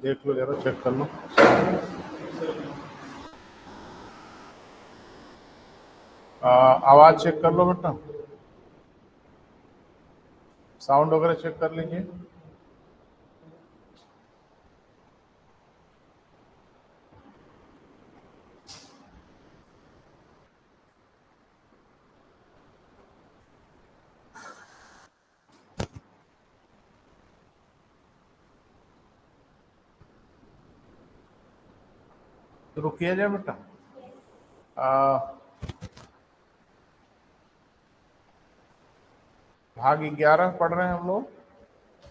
देख लो जरा, चेक कर लो। आवाज चेक कर लो बेटा, साउंड वगैरह चेक कर लीजिए। शुरू किया जाए बेटा। भाग 11 पढ़ रहे हैं हम लोग।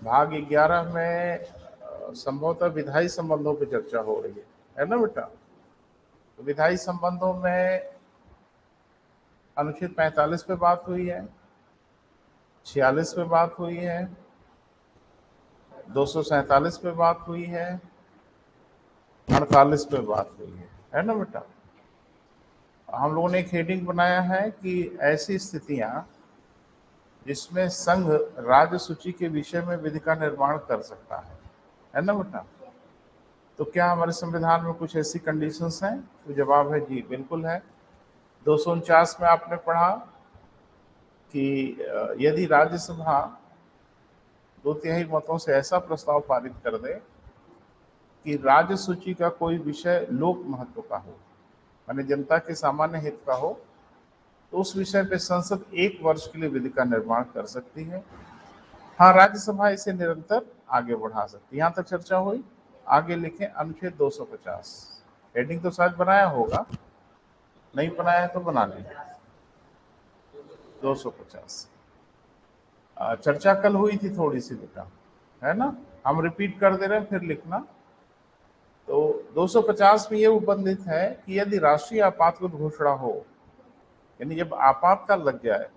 भाग 11 में संभवतः विधायी संबंधों पर चर्चा हो रही है ना बेटा। तो विधायी संबंधों में अनुच्छेद 45 पे बात हुई है, 46 पे बात हुई है, 247 पे बात हुई है, 48 पे बात हुई है ना बेटा। हम लोगों ने एक हेडिंग बनाया है कि ऐसी स्थितियां जिसमें संघ राज्य सूची के विषय में विधि का निर्माण कर सकता है ना बेटा। तो क्या हमारे संविधान में कुछ ऐसी कंडीशंस हैं? तो जवाब है जी, बिल्कुल है। 249 में आपने पढ़ा कि यदि राज्यसभा 2/3 मतों से ऐसा प्रस्ताव पारित कर दे कि राज्य सूची का कोई विषय लोक महत्व का हो, माने जनता के सामान्य हित का हो, तो उस विषय पे संसद 1 वर्ष के लिए विधि का निर्माण कर सकती है। हाँ, राज्यसभा इसे निरंतर आगे बढ़ा सकती है। यहाँ तक चर्चा हुई। आगे लिखें अनुच्छेद 250। हेडिंग तो शायद बनाया होगा, नहीं बनाया है तो बना लीजिए। 250 चर्चा कल हुई थी थोड़ी सी बेटा, है ना। हम रिपीट कर दे रहे हैं, फिर लिखना। तो 250 में ये उपबंधित है कि यदि राष्ट्रीय आपातकाल घोषणा हो, यानी जब आपातकाल लग जाए,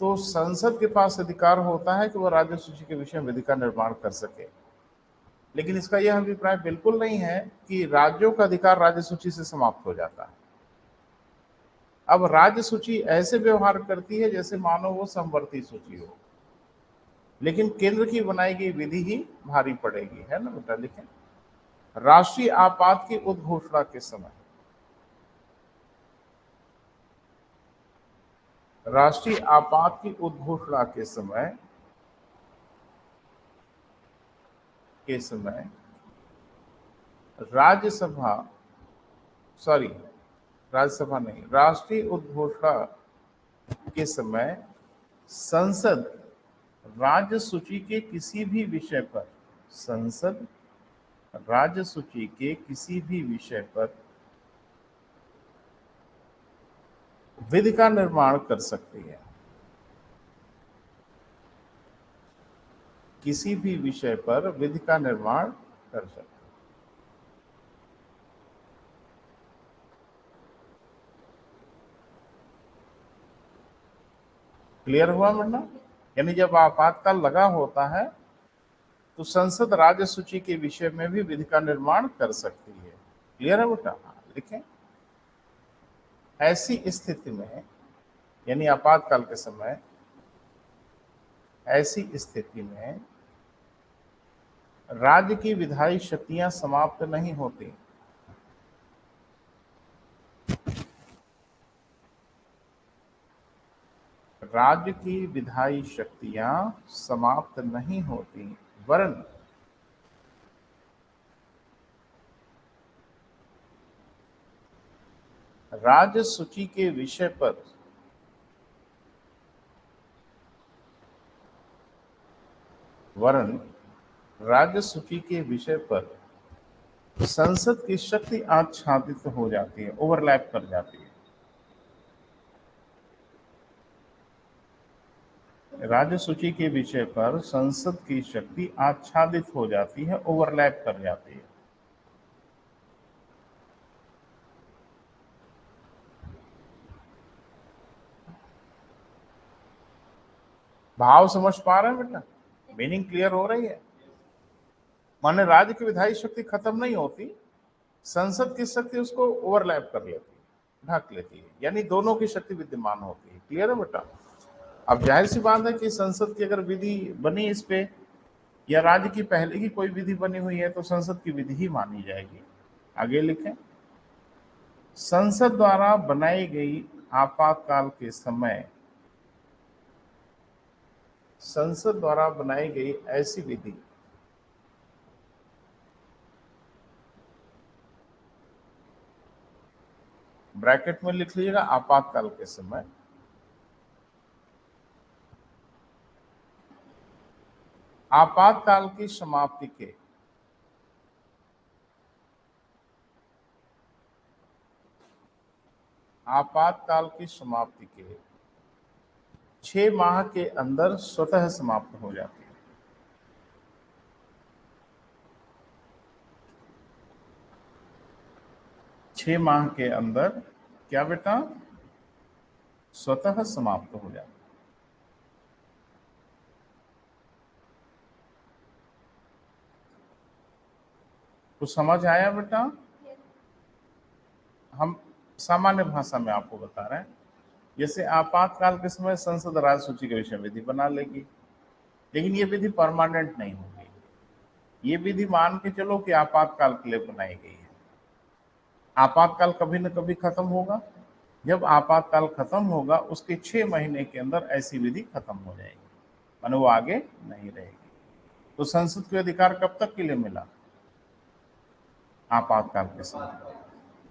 तो संसद के पास अधिकार होता है कि वह राज्य सूची के विषय में विधि का निर्माण कर सके। लेकिन इसका यह अभिप्राय बिल्कुल नहीं है कि राज्यों का अधिकार राज्य सूची से समाप्त हो जाता है। अब राज्य सूची ऐसे व्यवहार करती है जैसे मानो वो समवर्ती सूची हो, लेकिन केंद्र की बनाई गई विधि ही भारी पड़ेगी, है ना बेटा। लिखें, राष्ट्रीय आपात की उद्घोषणा के समय, राष्ट्रीय आपात की उद्घोषणा के समय राज्यसभा, सॉरी राज्यसभा नहीं, राष्ट्रीय उद्घोषणा के समय संसद राज्य सूची के किसी भी विषय पर, संसद राज्य सूची के किसी भी विषय पर विधि का निर्माण कर सकती है। किसी भी विषय पर विधि का निर्माण कर सकती है। क्लियर हुआ बेटा? यानी जब आपातकाल लगा होता है तो संसद राज्य सूची के विषय में भी विधि का निर्माण कर सकती है। क्लियर है बेटा? लिखें, ऐसी स्थिति में, यानी आपातकाल के समय, ऐसी स्थिति में राज्य की विधायी शक्तियां समाप्त नहीं होती। राज्य की विधायी शक्तियां समाप्त नहीं होती, वरन राज्य सूची के विषय पर राज्य सूची के विषय पर संसद की शक्ति आच्छादित हो जाती है, ओवरलैप कर जाती है। राज्य सूची के विषय पर संसद की शक्ति आच्छादित हो जाती है, ओवरलैप कर जाती है। भाव समझ पा रहे हैं बेटा? मीनिंग क्लियर हो रही है? माने राज्य की विधायी शक्ति खत्म नहीं होती, संसद की शक्ति उसको ओवरलैप कर लेती है, ढक लेती है, यानी दोनों की शक्ति विद्यमान होती है। क्लियर है बेटा? अब जाहिर सी बात है कि संसद की अगर विधि बनी इस पे, या राज्य की पहले की कोई विधि बनी हुई है तो संसद की विधि ही मानी जाएगी। आगे लिखें, संसद द्वारा बनाई गई आपातकाल के समय संसद द्वारा बनाई गई ऐसी विधि ब्रैकेट में लिख लीजिएगा, आपातकाल के समय आपातकाल की समाप्ति के आपातकाल की समाप्ति के 6 माह के अंदर स्वतः समाप्त हो जाती है। छह माह के अंदर क्या बेटा, स्वतः समाप्त हो जाती है। कुछ समझ आया बेटा? हम सामान्य भाषा में आपको बता रहे हैं। जैसे आपातकाल के समय संसद राज्य सूची के विषय विधि बना लेगी, लेकिन ये विधि परमानेंट नहीं होगी। ये विधि मान के चलो कि आपातकाल के लिए बनाई गई है। आपातकाल कभी न कभी खत्म होगा। जब आपातकाल खत्म होगा उसके 6 महीने के अंदर ऐसी विधि खत्म हो जाएगी, माने वो आगे नहीं रहेगी। तो संसद के अधिकार कब तक के लिए मिला? आपातकाल के समय,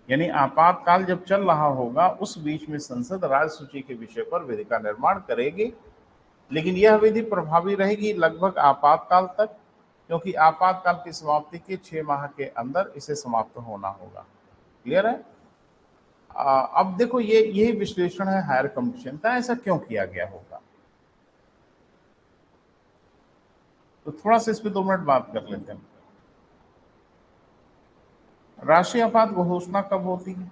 यानी आपातकाल जब चल रहा होगा उस बीच में संसद राज्य सूची के विषय पर विधि का निर्माण करेगी, लेकिन यह विधि प्रभावी रहेगी लगभग आपातकाल तक, क्योंकि आपातकाल की समाप्ति के 6 माह के अंदर इसे समाप्त होना होगा। क्लियर है? अब देखो, यही विश्लेषण है हायर कंपटीशन का, ऐसा क्यों किया गया होगा। तो थोड़ा सा इस पे 2 मिनट बात कर लेते हैं। राष्ट्रीय आपात घोषणा कब होती है?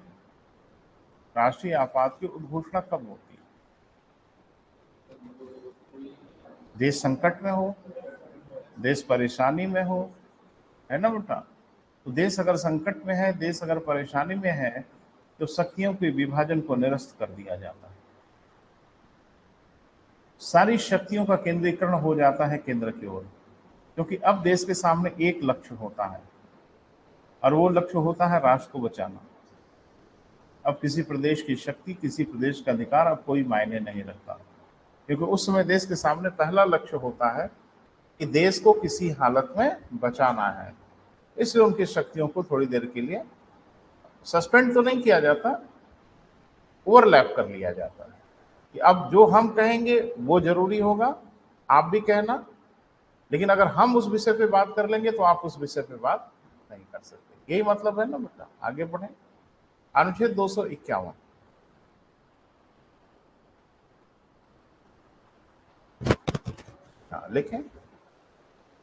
राष्ट्रीय आपात की उद्घोषणा कब होती है? देश संकट में हो, देश परेशानी में हो, है ना बेटा? तो देश अगर संकट में है, देश अगर परेशानी में है, तो शक्तियों के विभाजन को निरस्त कर दिया जाता है। सारी शक्तियों का केंद्रीकरण हो जाता है केंद्र की ओर, क्योंकि अब देश के सामने एक लक्ष्य होता है और वो लक्ष्य होता है राष्ट्र को बचाना। अब किसी प्रदेश की शक्ति, किसी प्रदेश का अधिकार अब कोई मायने नहीं रखता, क्योंकि उस समय देश के सामने पहला लक्ष्य होता है कि देश को किसी हालत में बचाना है। इसलिए उनकी शक्तियों को थोड़ी देर के लिए सस्पेंड तो नहीं किया जाता, ओवरलैप कर लिया जाता है कि अब जो हम कहेंगे वो जरूरी होगा, आप भी कहना, लेकिन अगर हम उस विषय पे बात कर लेंगे तो आप उस विषय पे बात नहीं कर सकते। यही मतलब है ना बेटा। आगे बढ़े, अनुच्छेद 251 लिखें।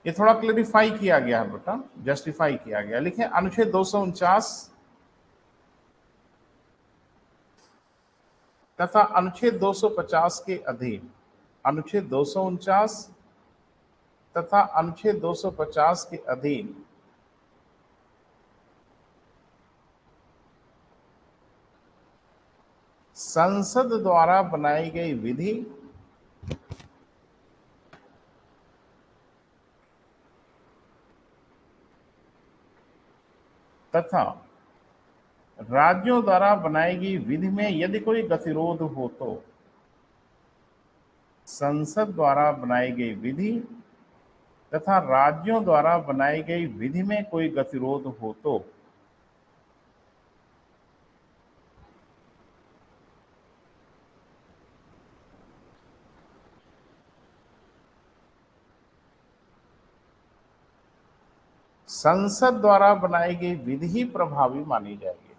ये थोड़ा क्लेरिफाई किया गया है बेटा, जस्टिफाई किया गया। लिखें, अनुच्छेद 249 तथा अनुच्छेद 250 के अधीन, अनुच्छेद 249 तथा अनुच्छेद 250 के अधीन संसद द्वारा बनाई गई विधि तथा राज्यों द्वारा बनाई गई विधि में यदि कोई गतिरोध हो तो संसद द्वारा बनाई गई विधि तथा राज्यों द्वारा बनाई गई विधि में कोई गतिरोध हो तो संसद द्वारा बनाई गई विधि ही प्रभावी मानी जाएगी।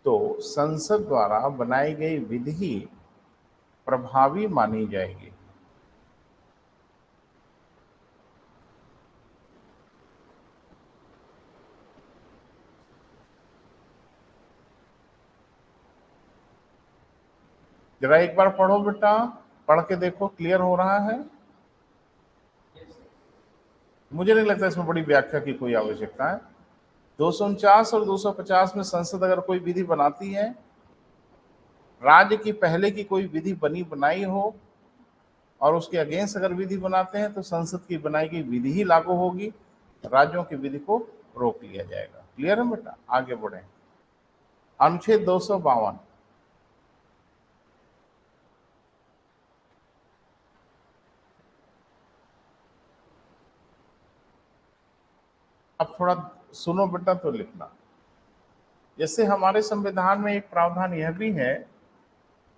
तो संसद द्वारा बनाई गई विधि ही प्रभावी मानी जाएगी। जरा एक बार पढ़ो बेटा, पढ़ के देखो क्लियर हो रहा है। मुझे नहीं लगता इसमें बड़ी व्याख्या की कोई आवश्यकता है। 249 और 250 में संसद अगर कोई विधि बनाती है, राज्य की पहले की कोई विधि बनी बनाई हो, और उसके अगेंस्ट अगर विधि बनाते हैं तो संसद की बनाई गई विधि ही लागू होगी, राज्यों की विधि को रोक लिया जाएगा। क्लियर है बेटा? आगे बढ़े। अनुच्छेद 252, अब थोड़ा सुनो बेटा तो लिखना। जैसे हमारे संविधान में एक प्रावधान यह भी है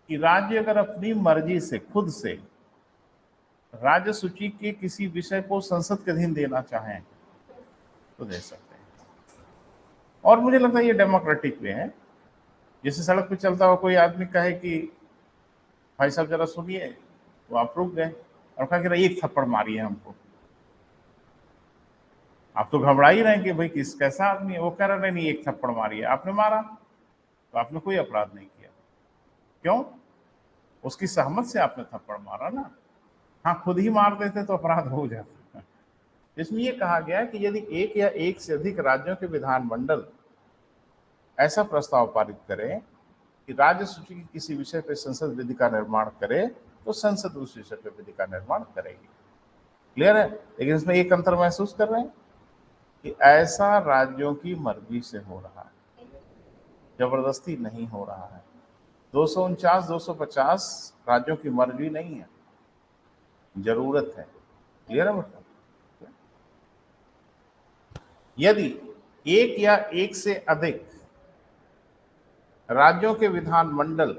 कि राज्य अगर अपनी मर्जी से खुद से राज्य सूची के किसी विषय को संसद के अधीन देना चाहें तो दे सकते हैं। और मुझे लगता है ये डेमोक्रेटिक भी है। जैसे सड़क पे चलता हुआ कोई आदमी कहे कि भाई साहब जरा सुनिए, तो आप रुक गए और कहा कि एक थप्पड़ मारिए हमको। आप तो घबरा ही रहे हैं कि भाई कैसा आदमी है। वो कह रहा नहीं, एक थप्पड़ मारिए। आपने मारा तो आपने कोई अपराध नहीं किया। क्यों? उसकी सहमत से आपने थप्पड़ मारा ना। हाँ, खुद ही मार देते तो अपराध हो जाता। इसमें यह कहा गया कि यदि एक या एक से अधिक राज्यों के विधानमंडल ऐसा प्रस्ताव पारित करें कि राज्य सूची के किसी विषय पर संसद विधि का निर्माण करे तो संसद उस विषय पर विधि का निर्माण करेगी। क्लियर है? लेकिन इसमें एक अंतर महसूस कर रहे हैं कि ऐसा राज्यों की मर्जी से हो रहा है, जबरदस्ती नहीं हो रहा है। 249, 250 राज्यों की मर्जी नहीं है, जरूरत है। क्लियर है मतलब? यदि एक या एक से अधिक राज्यों के विधानमंडल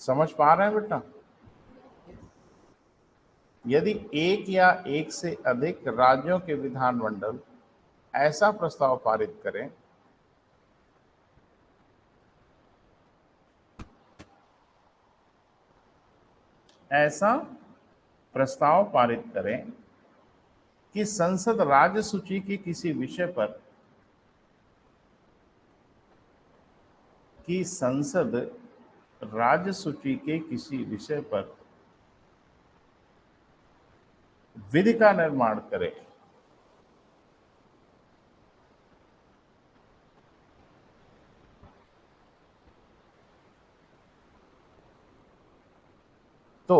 समझ पा रहे हैं बेटा? यदि एक या एक से अधिक राज्यों के विधानमंडल ऐसा प्रस्ताव पारित करें ऐसा प्रस्ताव पारित करें कि संसद राज्य सूची की किसी विषय पर संसद राज्य सूची के किसी विषय पर विधि का निर्माण करे तो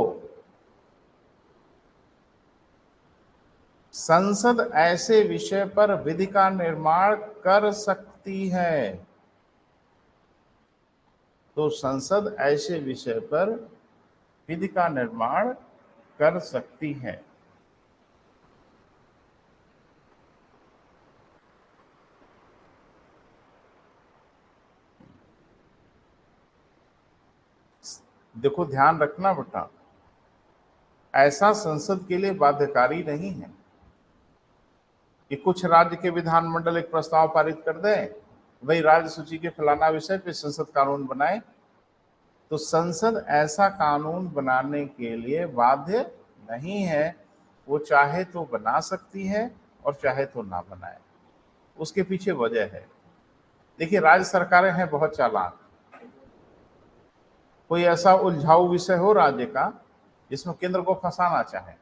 संसद ऐसे विषय पर विधि का निर्माण कर सकती है। तो संसद ऐसे विषय पर विधि का निर्माण कर सकती है। देखो, ध्यान रखना बेटा, ऐसा संसद के लिए बाध्यकारी नहीं है कि कुछ राज्य के विधानमंडल एक प्रस्ताव पारित कर दें, वही राज्य सूची के फलाना विषय पे संसद कानून बनाए। तो संसद ऐसा कानून बनाने के लिए बाध्य नहीं है। वो चाहे तो बना सकती है और चाहे तो ना बनाए। उसके पीछे वजह है। देखिए, राज्य सरकारें हैं बहुत चालाक। कोई ऐसा उलझाऊ विषय हो राज्य का जिसमें केंद्र को फंसाना चाहे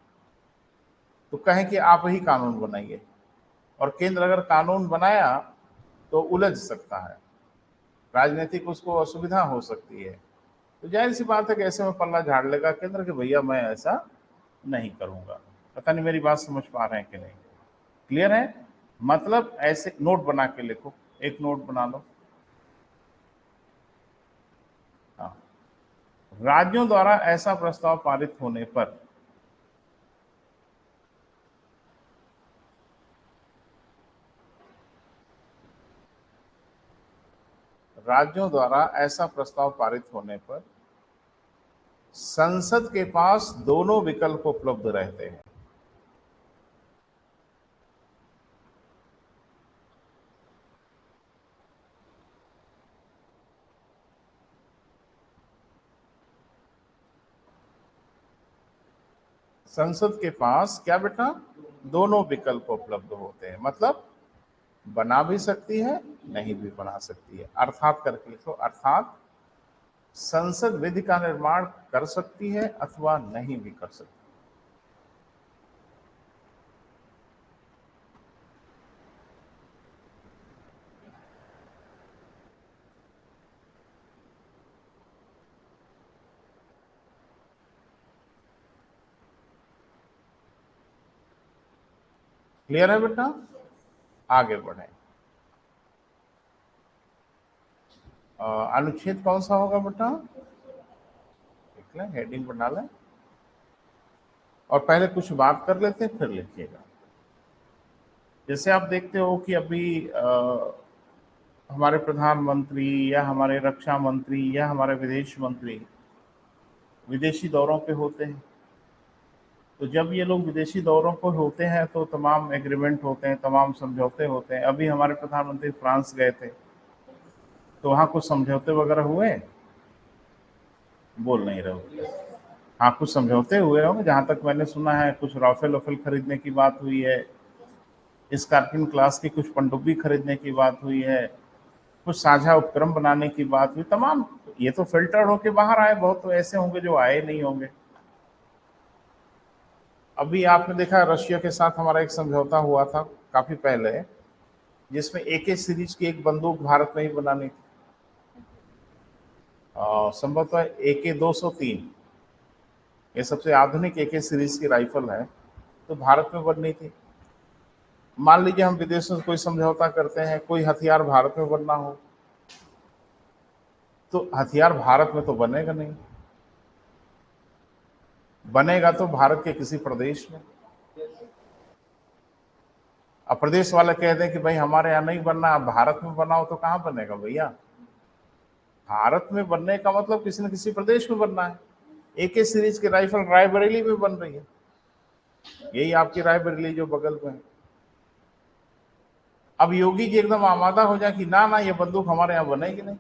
तो कहें कि आप ही कानून बनाइए, और केंद्र अगर कानून बनाया तो उलझ सकता है, राजनीतिक उसको असुविधा हो सकती है। तो जाहिर सी बात है कि ऐसे में पल्ला झाड़ लेगा केंद्र कि भैया मैं ऐसा नहीं करूंगा। पता नहीं मेरी बात समझ पा रहे हैं कि नहीं? क्लियर है? मतलब ऐसे नोट बना के लिखो, एक नोट बना लो। हाँ, राज्यों द्वारा ऐसा प्रस्ताव पारित होने पर राज्यों द्वारा ऐसा प्रस्ताव पारित होने पर संसद के पास दोनों विकल्प उपलब्ध रहते हैं। संसद के पास क्या बेटा? दोनों विकल्प उपलब्ध होते हैं। मतलब बना भी सकती है, नहीं भी बना सकती है। अर्थात करके लिखो, अर्थात संसद विधि का निर्माण कर सकती है अथवा नहीं भी कर सकती। क्लियर है बेटा? आगे बढ़े। अनुच्छेद कौन सा होगा बेटा? देख लें, हेडिंग बना लें और पहले कुछ बात कर लेते हैं, फिर लिखिएगा। जैसे आप देखते हो कि अभी हमारे प्रधानमंत्री या हमारे रक्षा मंत्री या हमारे विदेश मंत्री विदेशी दौरों पे होते हैं। तो जब ये लोग विदेशी दौरों पर होते हैं तो तमाम एग्रीमेंट होते हैं, तमाम समझौते होते हैं। अभी हमारे प्रधानमंत्री फ्रांस गए थे, तो वहाँ कुछ समझौते वगैरह हुए? बोल नहीं रहे? हाँ, कुछ समझौते हुए होंगे। जहाँ तक मैंने सुना है कुछ राफेल वफेल खरीदने की बात हुई है, स्कॉर्पियन क्लास की कुछ पनडुब्बी खरीदने की बात हुई है, कुछ साझा उपक्रम बनाने की बात हुई। तमाम ये तो फिल्टर होके बाहर आए, बहुत तो ऐसे होंगे जो आए नहीं होंगे। अभी आपने देखा रशिया के साथ हमारा एक समझौता हुआ था काफी पहले, जिसमें AK सीरीज की एक बंदूक भारत में ही बनानी थी। संभवतः AK-203, ये सबसे आधुनिक AK सीरीज की राइफल है, तो भारत में बननी थी। मान लीजिए हम विदेशों से कोई समझौता करते हैं, कोई हथियार भारत में बनना हो, तो हथियार भारत में तो बनेगा नहीं, बनेगा तो भारत के किसी प्रदेश में। अब प्रदेश वाले कह दें कि भाई हमारे यहाँ नहीं बनना, आप भारत में बनाओ, तो कहाँ बनेगा भैया? भारत में बनने का मतलब किसी न किसी प्रदेश में बनना है। AK सीरीज की राइफल रायबरेली में बन रही है, यही आपकी रायबरेली जो बगल में है। अब योगी जी एकदम आमादा हो जाए कि ना ना ये बंदूक हमारे यहाँ बनेगी नहीं।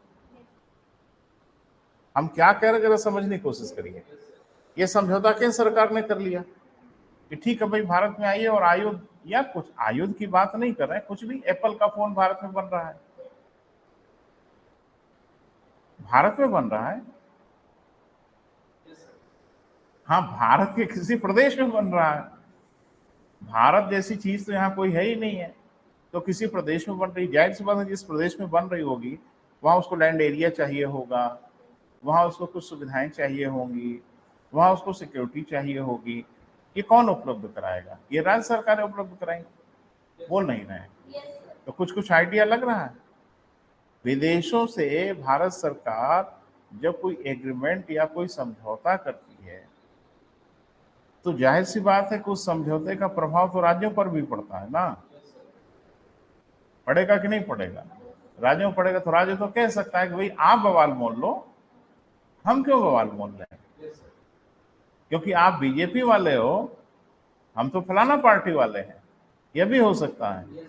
हम क्या कह रहे, जरा समझने की कोशिश करिए। ये समझौता केंद्र सरकार ने कर लिया कि ठीक है भाई भारत में आइए, और आयुध या कुछ आयुध की बात नहीं कर रहे हैं, कुछ भी, एप्पल का फोन भारत में बन रहा है, भारत में बन रहा है। हाँ, भारत के किसी प्रदेश में बन रहा है। भारत जैसी चीज तो यहाँ कोई है ही नहीं है, तो किसी प्रदेश में बन रही, जाहिर सी बात है जिस प्रदेश में बन रही होगी वहां उसको लैंड एरिया चाहिए होगा, वहां उसको कुछ सुविधाएं चाहिए होंगी, वहां उसको सिक्योरिटी चाहिए होगी। ये कौन उपलब्ध कराएगा? ये राज्य सरकारें उपलब्ध कराएंगी। बोल नहीं रहे हैं? तो कुछ कुछ आइडिया लग रहा है। विदेशों से भारत सरकार जब कोई एग्रीमेंट या कोई समझौता करती है, तो जाहिर सी बात है कि उस समझौते का प्रभाव तो राज्यों पर भी पड़ता है ना। पड़ेगा कि नहीं पड़ेगा? राज्यों में पड़ेगा, तो राज्य तो कह सकता है कि भाई आप बवाल मोल लो, हम क्यों बवाल मोल रहे हैं? क्योंकि आप बीजेपी वाले हो, हम तो फलाना पार्टी वाले हैं। यह भी हो सकता है,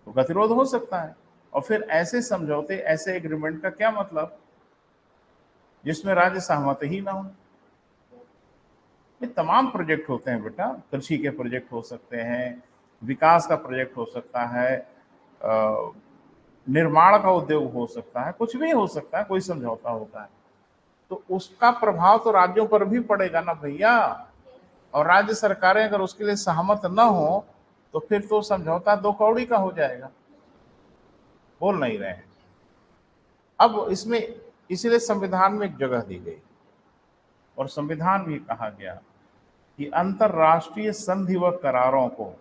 तो गतिरोध हो सकता है। और फिर ऐसे समझौते, ऐसे एग्रीमेंट का क्या मतलब जिसमें राज्य सहमत ही ना हो? ये तमाम प्रोजेक्ट होते हैं बेटा, कृषि के प्रोजेक्ट हो सकते हैं, विकास का प्रोजेक्ट हो सकता है, निर्माण का उद्योग हो सकता है, कुछ भी हो सकता है, कोई समझौता होता है, तो उसका प्रभाव तो राज्यों पर भी पड़ेगा ना भैया। और राज्य सरकारें अगर उसके लिए सहमत न हो, तो फिर तो समझौता दो कौड़ी का हो जाएगा। बोल नहीं रहे हैं? अब इसमें इसीलिए संविधान में एक जगह दी गई, और संविधान में कहा गया कि अंतरराष्ट्रीय संधि व करारों को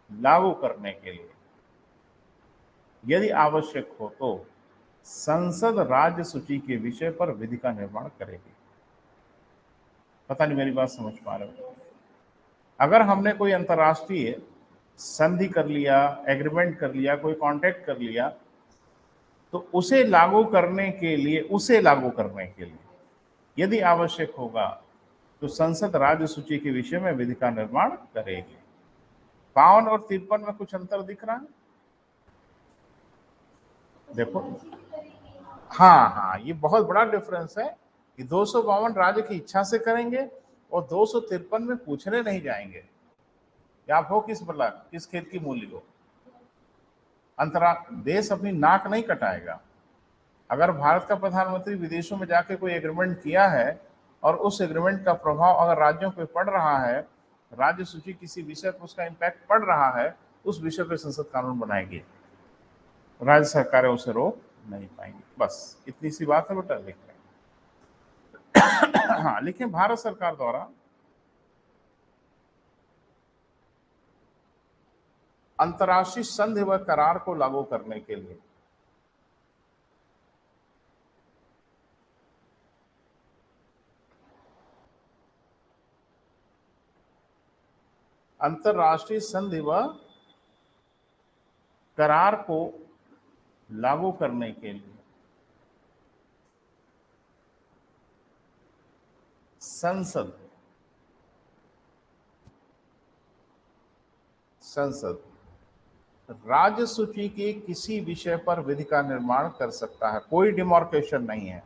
लागू करने के लिए यदि आवश्यक हो तो संसद राज्य सूची के विषय पर विधि का निर्माण करेगी। पता नहीं मेरी बात समझ पा रहे हो? अगर हमने कोई अंतरराष्ट्रीय संधि कर लिया, एग्रीमेंट कर लिया, कोई कॉन्ट्रैक्ट कर लिया, तो उसे लागू करने के लिए, यदि आवश्यक होगा तो संसद राज्य सूची के विषय में विधि का निर्माण करेगी। 52 और 53 में कुछ अंतर दिख रहा है? देखो, हाँ हाँ, ये बहुत बड़ा डिफरेंस है कि 252 राज्य की इच्छा से करेंगे और 253 में पूछने नहीं जाएंगे कि आप हो किस ब्लॉक, किस खेत की मूली हो। अंतरा देश अपनी नाक नहीं कटाएगा। अगर भारत का प्रधानमंत्री विदेशों में जाके कोई एग्रीमेंट किया है और उस एग्रीमेंट का प्रभाव अगर राज्यों पे पड़ रहा है, राज्य सूची किसी विषय पर उसका इम्पैक्ट पड़ रहा है, उस विषय पर संसद कानून बनाएगी, राज्य सरकारें उसे रोक नहीं पाएंगी। बस इतनी सी बात है बेटा, लिख रहे हाँ, लिखे भारत सरकार द्वारा अंतर्राष्ट्रीय संधि व करार को लागू करने के लिए। अंतर्राष्ट्रीय संधि व करार को लागू करने के लिए संसद राज्य सूची के किसी विषय पर विधि का निर्माण कर सकता है। कोई डिमार्केशन नहीं है।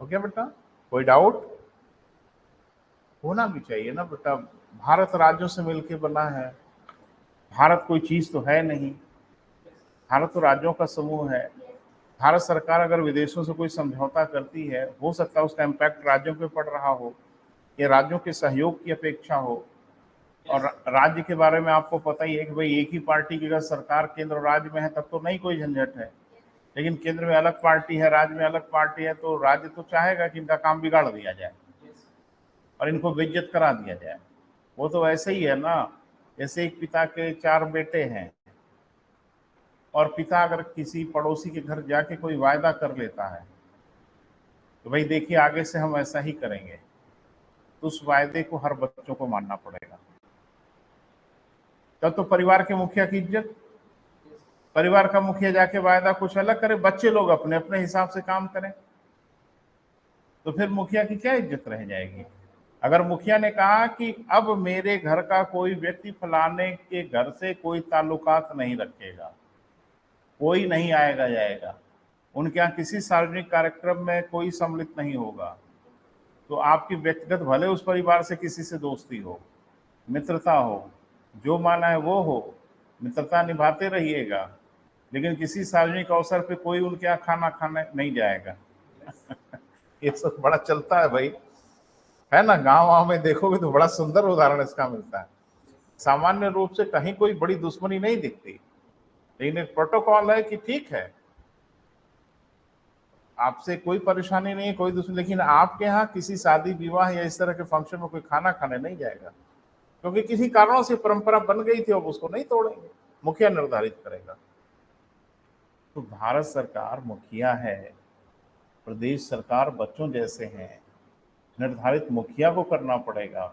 ओके बेटा, कोई डाउट? होना भी चाहिए ना बेटा, भारत राज्यों से मिलकर बना है। भारत कोई चीज तो है नहीं, भारत तो राज्यों का समूह है। भारत सरकार अगर विदेशों से कोई समझौता करती है, हो सकता है उसका इम्पैक्ट राज्यों पे पड़ रहा हो, या राज्यों के सहयोग की अपेक्षा हो। और राज्य के बारे में आपको पता ही है कि भाई एक ही पार्टी की अगर सरकार केंद्र और राज्य में है तब तो नहीं कोई झंझट है, लेकिन केंद्र में अलग पार्टी है, राज्य में अलग पार्टी है, तो राज्य तो चाहेगा कि इनका काम बिगाड़ दिया जाए और इनको बेइज्जत करा दिया जाए। वो तो ऐसे ही है ना, जैसे एक पिता के 4 बेटे हैं और पिता अगर किसी पड़ोसी के घर जाके कोई वायदा कर लेता है तो भाई देखिए आगे से हम ऐसा ही करेंगे, तो उस वायदे को हर बच्चों को मानना पड़ेगा। तब तो परिवार के मुखिया की इज्जत, परिवार का मुखिया जाके वायदा कुछ अलग करे, बच्चे लोग अपने अपने हिसाब से काम करें, तो फिर मुखिया की क्या इज्जत रह जाएगी। अगर मुखिया ने कहा कि अब मेरे घर का कोई व्यक्ति फलाने के घर से कोई ताल्लुकात नहीं रखेगा, कोई नहीं आएगा जाएगा, उनके यहाँ किसी सार्वजनिक कार्यक्रम में कोई सम्मिलित नहीं होगा, तो आपकी व्यक्तिगत भले उस परिवार से किसी से दोस्ती हो, मित्रता हो, जो माना है वो हो, मित्रता निभाते रहिएगा, लेकिन किसी सार्वजनिक अवसर पे कोई उनके यहाँ खाना खाने नहीं जाएगा। ये सब बड़ा चलता है भाई, है ना। गांव में देखोगे तो बड़ा सुंदर उदाहरण इसका मिलता है। सामान्य रूप से कहीं कोई बड़ी दुश्मनी नहीं दिखती, लेकिन एक प्रोटोकॉल है कि ठीक है आपसे कोई परेशानी नहीं है, कोई दुश्मनी, लेकिन आपके यहाँ किसी शादी विवाह या इस तरह के फंक्शन में कोई खाना खाने नहीं जाएगा, क्योंकि किसी कारणों से परंपरा बन गई थी, अब उसको नहीं तोड़ेंगे, मुखिया निर्धारित करेगा। तो भारत सरकार मुखिया है, प्रदेश सरकार बच्चों जैसे हैं, निर्धारित मुखिया को करना पड़ेगा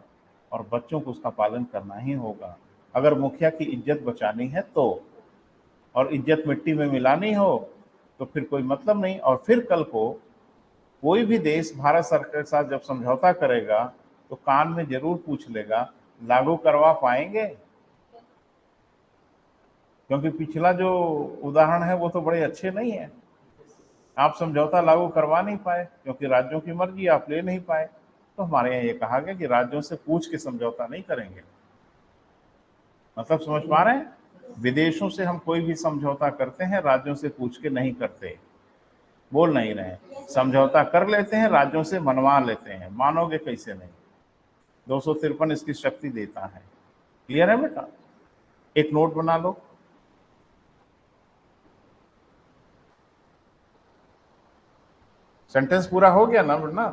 और बच्चों को उसका पालन करना ही होगा। अगर मुखिया की इज्जत बचानी है तो, और इज्जत मिट्टी में मिलानी हो तो फिर कोई मतलब नहीं। और फिर कल को कोई भी देश भारत सरकार के साथ जब समझौता करेगा तो कान में जरूर पूछ लेगा, लागू करवा पाएंगे? क्योंकि पिछला जो उदाहरण है वो तो बड़े अच्छे नहीं है। आप समझौता लागू करवा नहीं पाए क्योंकि राज्यों की मर्जी, आप ले नहीं पाए। तो हमारे यहाँ ये कहा गया कि राज्यों से पूछ के समझौता नहीं करेंगे। मतलब समझ पा रहे हैं? विदेशों से हम कोई भी समझौता करते हैं राज्यों से पूछ के नहीं करते। बोल नहीं रहे, समझौता कर लेते हैं, राज्यों से मनवा लेते हैं। मानोगे कैसे नहीं? 253 इसकी शक्ति देता है। क्लियर है बेटा? एक नोट बना लो। सेंटेंस पूरा हो गया ना बेटा?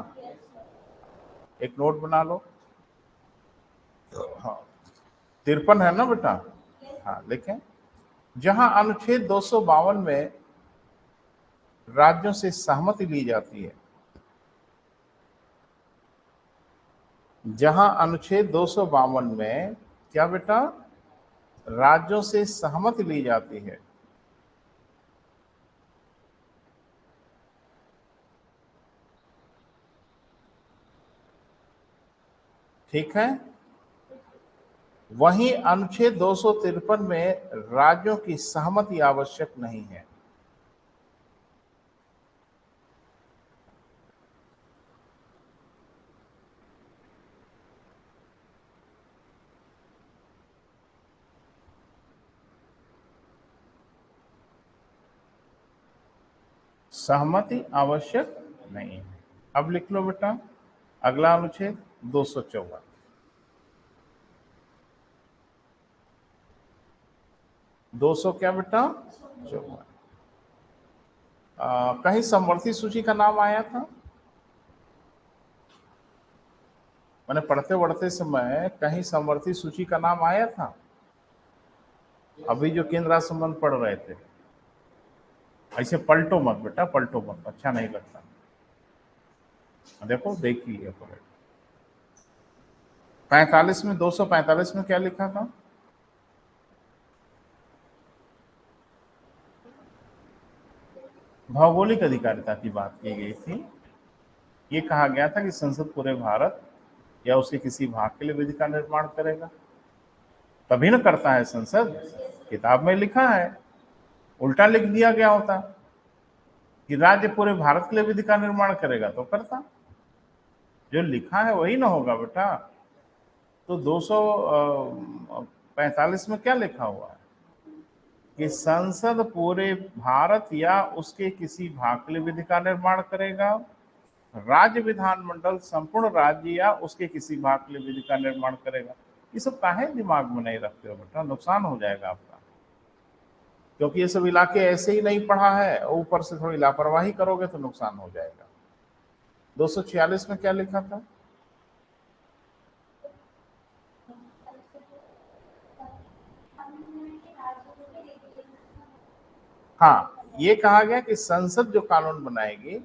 एक नोट बना लो। हाँ 53 है ना बेटा? हाँ लिखें। जहां अनुच्छेद 252 में राज्यों से सहमति ली जाती है, जहां अनुच्छेद 252 में क्या बेटा, राज्यों से सहमति ली जाती है, ठीक है, वहीं अनुच्छेद 253 में राज्यों की सहमति आवश्यक नहीं है। सहमति आवश्यक नहीं है। अब लिख लो बेटा अगला अनुच्छेद 254। 200 क्या बेटा 54। कहीं समवर्ती सूची का नाम आया था? मैंने पढ़ते पढ़ते समय कहीं समवर्ती सूची का नाम आया था? अभी जो केंद्र राष्ट्र संबंध पढ़ रहे थे, ऐसे पलटो मत बेटा, पलटो मत, अच्छा नहीं लगता। देखो देख लीजिए पलट। 45 में 245 में क्या लिखा था? भौगोलिक अधिकारिता की बात की गई थी। ये कहा गया था कि संसद पूरे भारत या उसके किसी भाग के लिए विधि का निर्माण करेगा। तभी न करता है संसद, किताब में लिखा है, उल्टा लिख दिया गया होता कि राज्य पूरे भारत के लिए विधि का निर्माण करेगा तो करता। जो लिखा है वही ना होगा बेटा। तो 245 में क्या लिखा हुआ है कि संसद पूरे भारत या उसके किसी भाग के लिए विधि का निर्माण करेगा, राज्य विधानमंडल संपूर्ण राज्य या उसके किसी भाग के लिए विधि का निर्माण करेगा। ये सब काहे दिमाग में नहीं रखते हो बेटा, नुकसान हो जाएगा आपका, क्योंकि ये सब इलाके ऐसे ही नहीं पढ़ा है और ऊपर से थोड़ी लापरवाही करोगे तो नुकसान हो जाएगा। 246 में क्या लिखा था? हाँ, ये कहा गया कि संसद जो कानून बनाएगी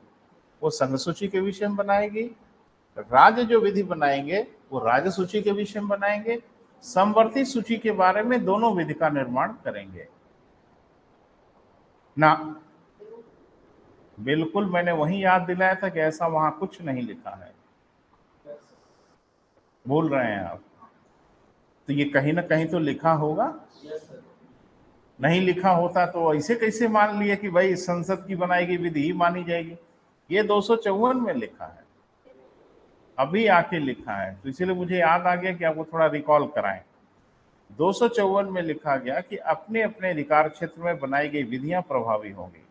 वो संघ सूची के विषय में बनाएगी, राज्य जो विधि बनाएंगे वो राज्य सूची के विषय में बनाएंगे, समवर्ती सूची के बारे में दोनों विधि का निर्माण करेंगे ना। बिल्कुल, मैंने वही याद दिलाया था कि ऐसा वहां कुछ नहीं लिखा है। बोल रहे हैं आप, तो ये कहीं ना कहीं तो लिखा होगा। नहीं लिखा होता तो ऐसे कैसे मान लिए कि भाई संसद की बनाई गई विधि ही मानी जाएगी? ये 254 में लिखा है, अभी आके लिखा है, तो इसीलिए मुझे याद आ गया कि आपको थोड़ा रिकॉल कराएं। 254 में लिखा गया कि अपने अपने अधिकार क्षेत्र में बनाई गई विधियां प्रभावी होंगी,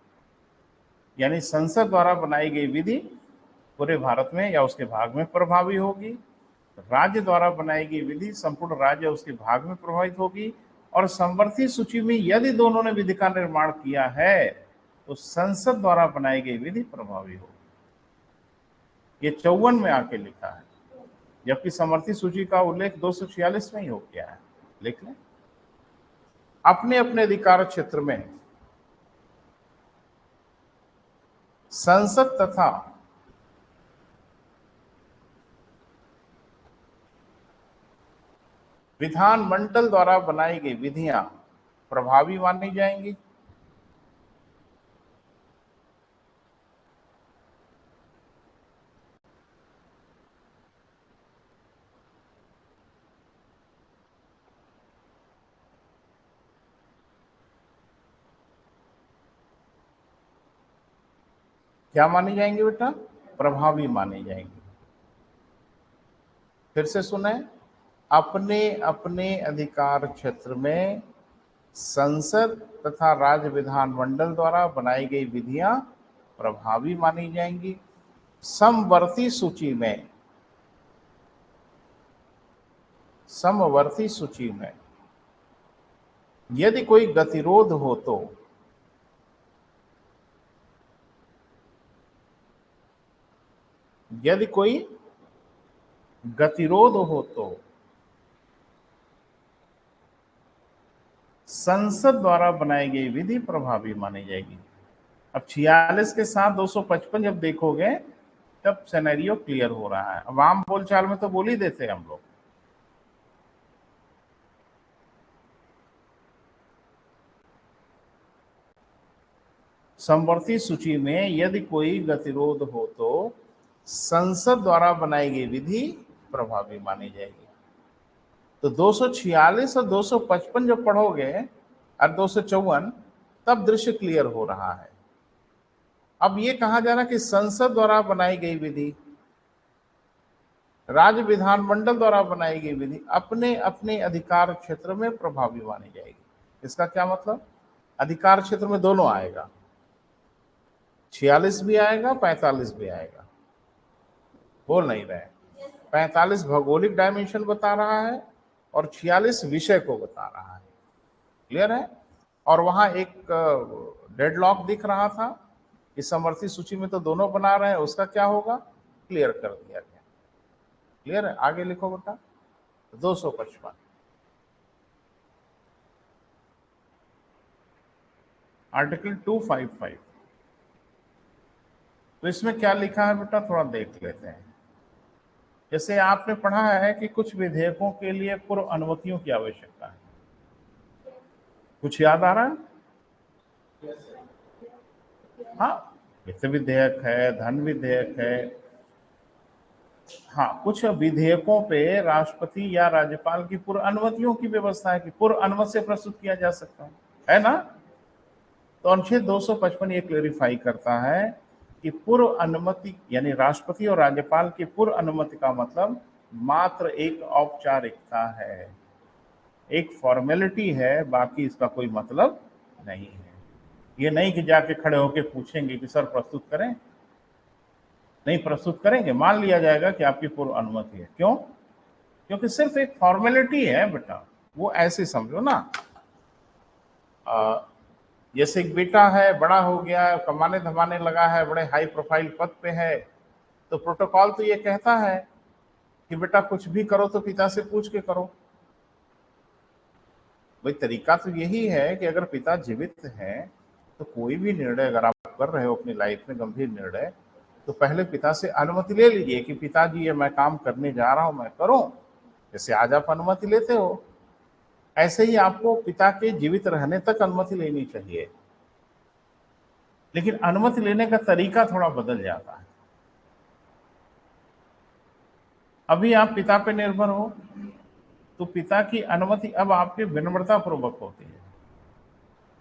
यानी संसद द्वारा बनाई गई विधि पूरे भारत में या उसके भाग में प्रभावी होगी, राज्य द्वारा बनाई गई विधि संपूर्ण राज्य उसके भाग में प्रभावित होगी, और समवर्ती सूची में यदि दोनों ने विधि का निर्माण किया है तो संसद द्वारा बनाई गई विधि प्रभावी होगी। ये 54 में आके लिखा है, जबकि समवर्ती सूची का उल्लेख 246 में ही हो गया है। लिख लें, अपने अपने अधिकार क्षेत्र में संसद तथा विधानमंडल द्वारा बनाई गई विधियां प्रभावी मानी जाएंगी। क्या मानी जाएंगी बेटा? प्रभावी मानी जाएंगी। फिर से सुने, अपने अपने अधिकार क्षेत्र में संसद तथा राज्य विधानमंडल द्वारा बनाई गई विधियां प्रभावी मानी जाएंगी। समवर्ती सूची में, समवर्ती सूची में यदि कोई गतिरोध हो तो यदि कोई गतिरोध हो तो संसद द्वारा बनाई गई विधि प्रभावी मानी जाएगी। अब 46 के साथ 255 जब देखोगे तब सिनेरियो क्लियर हो रहा है। अब आम बोलचाल में तो बोल ही देते हम लोग। समवर्ती सूची में यदि कोई गतिरोध हो तो संसद द्वारा बनाई गई विधि प्रभावी मानी जाएगी। तो 246 और 255 जब पढ़ोगे और 254, तब दृश्य क्लियर हो रहा है। अब ये कहा जा रहा कि संसद द्वारा बनाई गई विधि, राज्य विधानमंडल द्वारा बनाई गई विधि अपने अपने अधिकार क्षेत्र में प्रभावी मानी जाएगी। इसका क्या मतलब? अधिकार क्षेत्र में दोनों आएगा, 46 भी आएगा, 45 भी आएगा। बोल नहीं रहे। 45 भौगोलिक डायमेंशन बता रहा है और 46 विषय को बता रहा है। क्लियर है? और वहां एक डेडलॉक दिख रहा था कि समवर्ती सूची में तो दोनों बना रहे हैं, उसका क्या होगा, क्लियर कर दिया गया। क्लियर है? आगे लिखो बेटा। 255 आर्टिकल 255, तो इसमें क्या लिखा है बेटा, थोड़ा देख लेते हैं। जैसे आपने पढ़ा है कि कुछ विधेयकों के लिए पूर्व अनुमतियों की आवश्यकता है, कुछ याद आ रहा है? हाँ, वित्त विधेयक है, धन विधेयक है। हाँ, कुछ विधेयकों पे राष्ट्रपति या राज्यपाल की पूर्व अनुमतियों की व्यवस्था है कि पूर्व अनुमति से प्रस्तुत किया जा सकता है ना? तो अनुच्छेद 255 ये क्लेरिफाई करता है कि पूर्व अनुमति यानी राष्ट्रपति और राज्यपाल की पूर्व अनुमति का मतलब मात्र एक औपचारिकता है, एक फॉर्मेलिटी है, बाकी इसका कोई मतलब नहीं है। ये नहीं कि जाके खड़े होके पूछेंगे कि सर प्रस्तुत करें, नहीं प्रस्तुत करेंगे, मान लिया जाएगा कि आपकी पूर्व अनुमति है। क्यों? क्योंकि सिर्फ एक फॉर्मेलिटी है बेटा, वो ऐसे समझो ना। जैसे एक बेटा है, बड़ा हो गया, कमाने धमाने लगा है, बड़े हाई प्रोफाइल पद पे है, तो प्रोटोकॉल तो ये कहता है कि बेटा कुछ भी करो तो पिता से पूछ के करो। भाई तरीका तो यही है कि अगर पिता जीवित हैं तो कोई भी निर्णय अगर आप कर रहे हो अपनी लाइफ में, गंभीर निर्णय, तो पहले पिता से अनुमति ले लीजिए कि पिताजी ये मैं काम करने जा रहा हूं, मैं करूं। जैसे आज आप अनुमति लेते हो, ऐसे ही आपको पिता के जीवित रहने तक अनुमति लेनी चाहिए, लेकिन अनुमति लेने का तरीका थोड़ा बदल जाता है। अभी आप पिता पे निर्भर हो तो पिता की अनुमति अब आपके विनम्रता पूर्वक होती है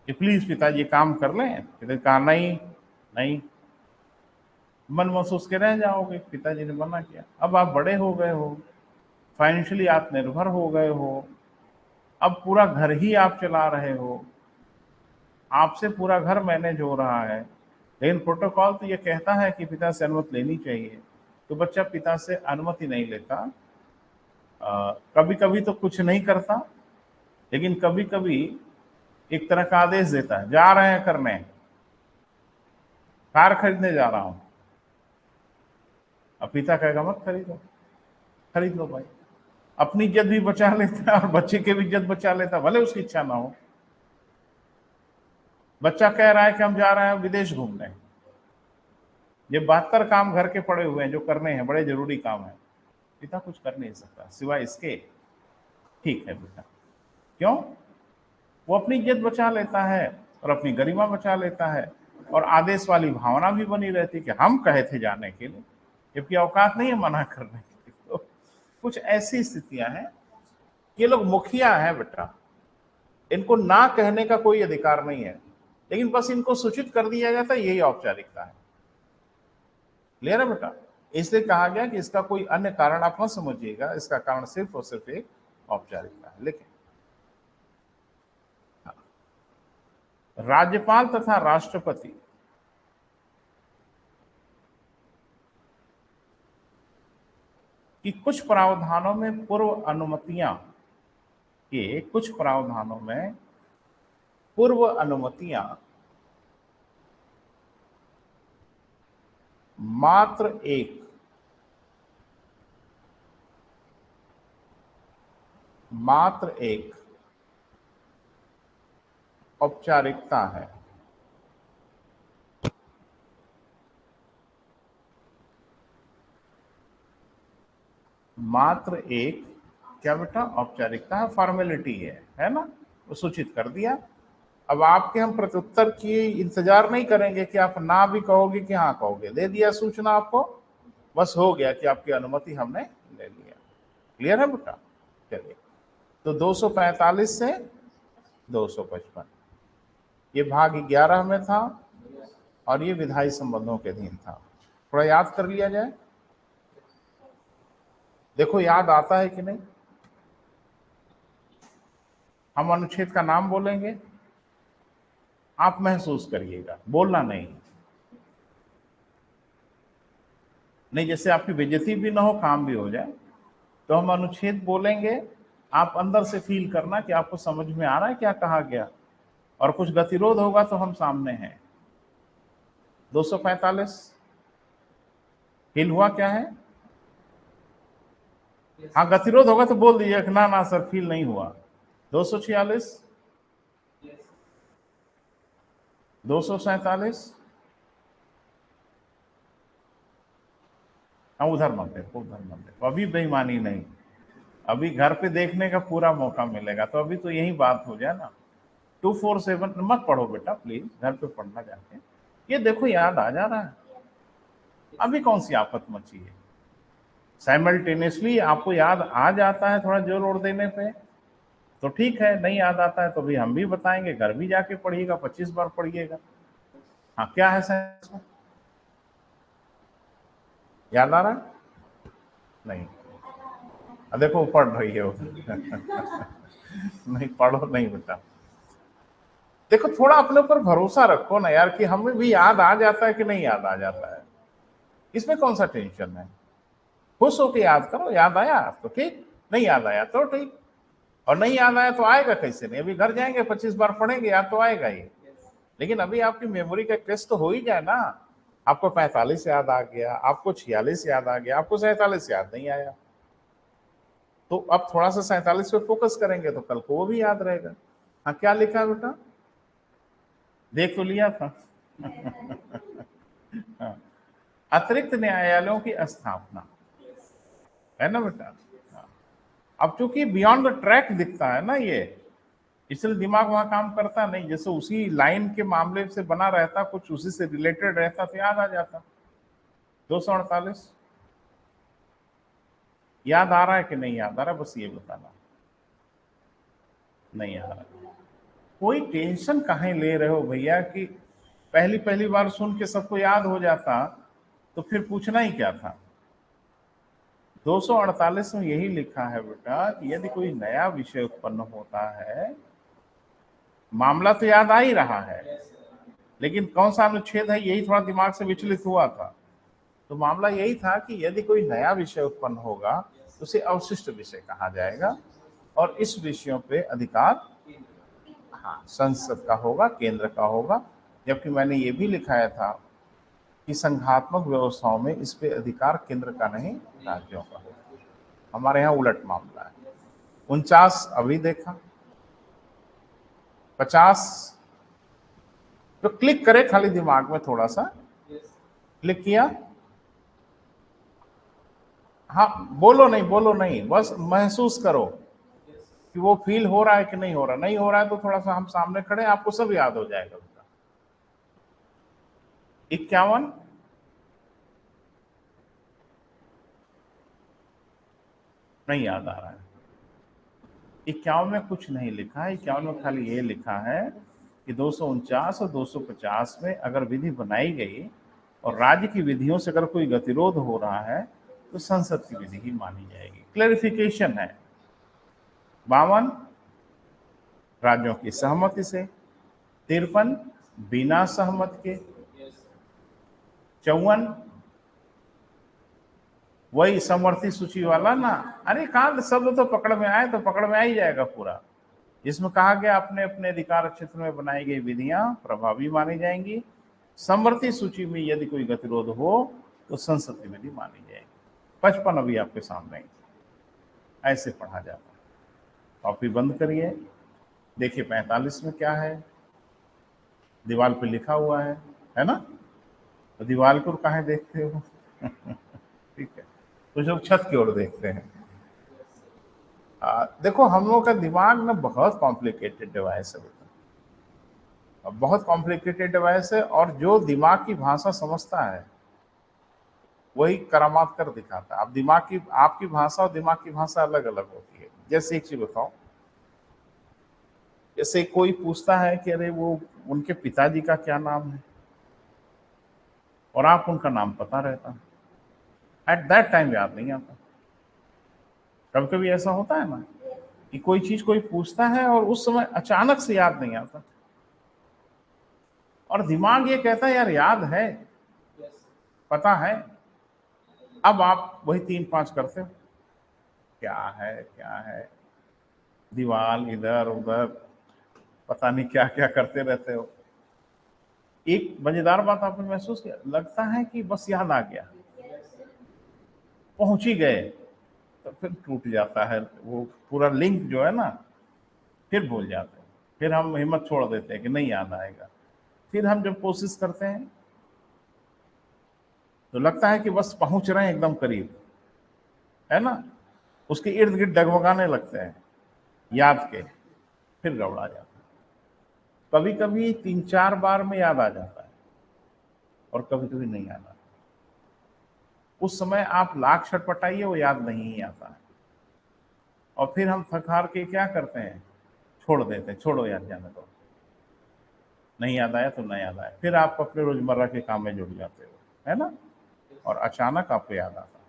कि प्लीज पिताजी ये काम कर लें। पिताजी कहा नहीं नहीं, मन महसूस के रह जाओगे, पिताजी ने मना किया। अब आप बड़े हो गए हो, फाइनेंशियली आत्मनिर्भर हो गए हो, अब पूरा घर ही आप चला रहे हो, आपसे पूरा घर मैनेज हो रहा है, लेकिन प्रोटोकॉल तो ये कहता है कि पिता से अनुमति लेनी चाहिए, तो बच्चा पिता से अनुमति नहीं लेता। कभी कभी तो कुछ नहीं करता, लेकिन कभी कभी एक तरह का आदेश देता है, जा रहे हैं करने, कार खरीदने जा रहा हूं। अब पिता कहेगा मत खरीदो, खरीद लो भाई। अपनी इज्जत भी बचा लेता है और बच्चे की भी इज्जत बचा लेता है, भले उसकी इच्छा ना हो। बच्चा कह रहा है कि हम जा रहे हैं विदेश घूमने, ये 72 काम घर के पड़े हुए हैं जो करने हैं, बड़े जरूरी काम है, पिता कुछ कर नहीं सकता सिवाय इसके, ठीक है बेटा। क्यों? वो अपनी इज्जत बचा लेता है और अपनी गरिमा बचा लेता है, और आदेश वाली भावना भी बनी रहती है कि हम कहे थे जाने के लिए, जबकि औकात नहीं है मना करने की। तो कुछ ऐसी स्थितियां हैं, ये लोग मुखिया है बेटा, इनको ना कहने का कोई अधिकार नहीं है, लेकिन बस इनको सूचित कर दिया जाता है, यही औपचारिकता है। क्लियर है बेटा? इसलिए कहा गया कि इसका कोई अन्य कारण आप मत समझिएगा, इसका कारण सिर्फ और सिर्फ एक औपचारिकता है। लेकिन राज्यपाल तथा राष्ट्रपति की कुछ प्रावधानों में पूर्व अनुमतियां के कुछ प्रावधानों में पूर्व अनुमतियां मात्र एक औपचारिकता है। मात्र एक क्या बेटा? औपचारिकता है, फॉर्मेलिटी है ना? वो सूचित कर दिया। अब आपके हम प्रत्युत्तर की इंतजार नहीं करेंगे कि आप ना भी कहोगे कि हाँ कहोगे, दे दिया सूचना आपको, बस हो गया कि आपकी अनुमति हमने ले लिया। क्लियर है बेटा? चलिए, तो 245 से 255 ये भाग 11 में था और ये विधायी संबंधों के अधीन था। थोड़ा याद कर लिया जाए, देखो याद आता है कि नहीं। हम अनुच्छेद का नाम बोलेंगे, आप महसूस करिएगा, बोलना नहीं। नहीं, जैसे आपकी बेइज्जती भी ना हो, काम भी हो जाए, तो हम अनुच्छेद बोलेंगे, आप अंदर से फील करना कि आपको समझ में आ रहा है क्या कहा गया, और कुछ गतिरोध होगा तो हम सामने हैं। 245 हिल हुआ क्या है? हाँ, गतिरोध होगा तो बोल दीजिए ना ना सर फील नहीं हुआ। 246, 247, हाँ उधर मत देखो, उधर मत देखो, अभी बेईमानी नहीं, अभी घर पे देखने का पूरा मौका मिलेगा, तो अभी तो यही बात हो जाए ना। 247 मत पढ़ो बेटा प्लीज, घर पे पढ़ना जाके। ये देखो याद आ जा रहा है, अभी कौन सी आफत मची है। साइमल्टेनियसली आपको याद आ जाता है थोड़ा जोर और देने पे तो ठीक है, नहीं याद आता है तो भी हम भी बताएंगे, घर भी जाके पढ़िएगा, 25 बार पढ़िएगा। हाँ क्या है साइंस में, याद आ रहा है? नहीं, देखो पढ़ रही हो नहीं पढ़ो नहीं बेटा, देखो थोड़ा अपने ऊपर भरोसा रखो ना यार कि हमें भी याद आ जाता है कि नहीं याद आ जाता है, इसमें कौन सा टेंशन है। खुश होकर याद करो, याद आया तो ठीक, नहीं याद आया तो ठीक, और नहीं याद आया तो आएगा कैसे नहीं, अभी घर जाएंगे 25 बार पढ़ेंगे याद तो आएगा ही। लेकिन अभी आपकी मेमोरी का टेस्ट तो हो ही जाए ना, आपको 45 याद आ गया, आपको 46 याद आ गया, आपको 47 याद नहीं आया, तो अब थोड़ा सा 47 पे फोकस करेंगे तो कल को वो भी याद रहेगा। हाँ क्या लिखा है बेटा, देख तो लिया था हाँ, अतिरिक्त न्यायालयों की स्थापना, है ना बेटा। हाँ। अब चूंकि बियॉन्ड द ट्रैक दिखता है ना ये, इसलिए दिमाग वहां काम करता नहीं, जैसे उसी लाइन के मामले से बना रहता, कुछ उसी से रिलेटेड रहता तो याद आ जाता। 248 याद आ रहा है कि नहीं याद आ रहा, बस ये बताना। नहीं आ रहा, कोई टेंशन काहे ले रहे हो भैया कि पहली पहली बार सुन के सबको याद हो जाता तो फिर पूछना ही क्या था। 248 में यही लिखा है बेटा कि यदि कोई नया विषय उत्पन्न होता है, मामला तो याद आ ही रहा है, लेकिन कौन सा अनुच्छेद है यही थोड़ा दिमाग से विचलित हुआ था। तो मामला यही था कि यदि कोई नया विषय उत्पन्न होगा तो उसे अवशिष्ट विषय कहा जाएगा, और इस विषयों पे अधिकार हाँ संसद का होगा, केंद्र का होगा। जबकि मैंने ये भी लिखाया था कि संघात्मक व्यवस्थाओं में इस पे अधिकार केंद्र का नहीं राज्यों का होगा। हमारे यहाँ उलट मामला है। 49 अभी देखा, 50 तो क्लिक करे खाली दिमाग में थोड़ा सा, क्लिक किया, हाँ बोलो नहीं, बस महसूस करो कि वो फील हो रहा है कि नहीं हो रहा, नहीं हो रहा है तो थोड़ा सा हम सामने खड़े, आपको सब याद हो जाएगा उसका। 51 नहीं याद आ रहा है, 51 में कुछ नहीं लिखा है, 51 में खाली ये लिखा है कि 249 और 250 में अगर विधि बनाई गई और राज्य की विधियों से अगर कोई गतिरोध हो रहा है तो संसद की विधि ही मानी जाएगी। क्लैरिफिकेशन है। 52 राज्यों की सहमति से, 53 बिना सहमत के, 54 वही समवर्ती सूची वाला ना, अरे कांत शब्द तो पकड़ में आए तो पकड़ में आ ही जाएगा पूरा, जिसमें कहा गया अपने अपने अधिकार क्षेत्र में बनाई गई विधियां प्रभावी मानी जाएंगी, समवर्ती सूची में यदि कोई गतिरोध हो तो संसद की विधि मानी जाएगी। 55 अभी आपके सामने ऐसे पढ़ा जाता है। कॉपी बंद करिए, देखिए 45 में क्या है, दीवार पे लिखा हुआ है ना, तो दीवार को कहाँ देखते हो ठीक है, कुछ लोग छत की ओर देखते हैं। देखो हम लोगों का दिमाग ना बहुत कॉम्प्लिकेटेड डिवाइस है बेटा, बहुत कॉम्प्लिकेटेड डिवाइस है, और जो दिमाग की भाषा समझता है वही करामात कर दिखाता है। अब दिमाग की, आपकी भाषा और दिमाग की भाषा अलग अलग होती है। जैसे एक चीज बताओ, जैसे कोई पूछता है कि अरे वो उनके पिताजी का क्या नाम है, और आप उनका नाम पता रहता है, एट दैट टाइम याद नहीं आता। कभी कभी ऐसा होता है ना कि कोई चीज कोई पूछता है और उस समय अचानक से याद नहीं आता, और दिमाग ये कहता है यार याद है, पता है। अब आप वही 3-5 करते हो, क्या है, दीवार इधर उधर, पता नहीं क्या क्या करते रहते हो। एक मजेदार बात आपने महसूस किया, लगता है कि बस याद आ गया, पहुंच ही गए, तो फिर टूट जाता है वो पूरा लिंक जो है ना, फिर भूल जाते हैं, फिर हम हिम्मत छोड़ देते हैं कि नहीं याद आएगा। फिर हम जब कोशिश करते हैं तो लगता है कि बस पहुंच रहे हैं एकदम करीब, है ना, उसके इर्द गिर्द डगमगाने लगते हैं याद के, फिर गड़बड़ा जाता है। कभी कभी 3-4 बार में याद आ जाता है और कभी कभी नहीं आता। उस समय आप लाख छटपटाइए, वो याद नहीं ही आता है। और फिर हम थक हार के क्या करते हैं, छोड़ देते हैं, छोड़ो यार जाने दो, नहीं याद आया तो नहीं याद आया, फिर आप अपने रोजमर्रा के काम में जुड़ जाते हो, है ना, और अचानक आपको याद आता है।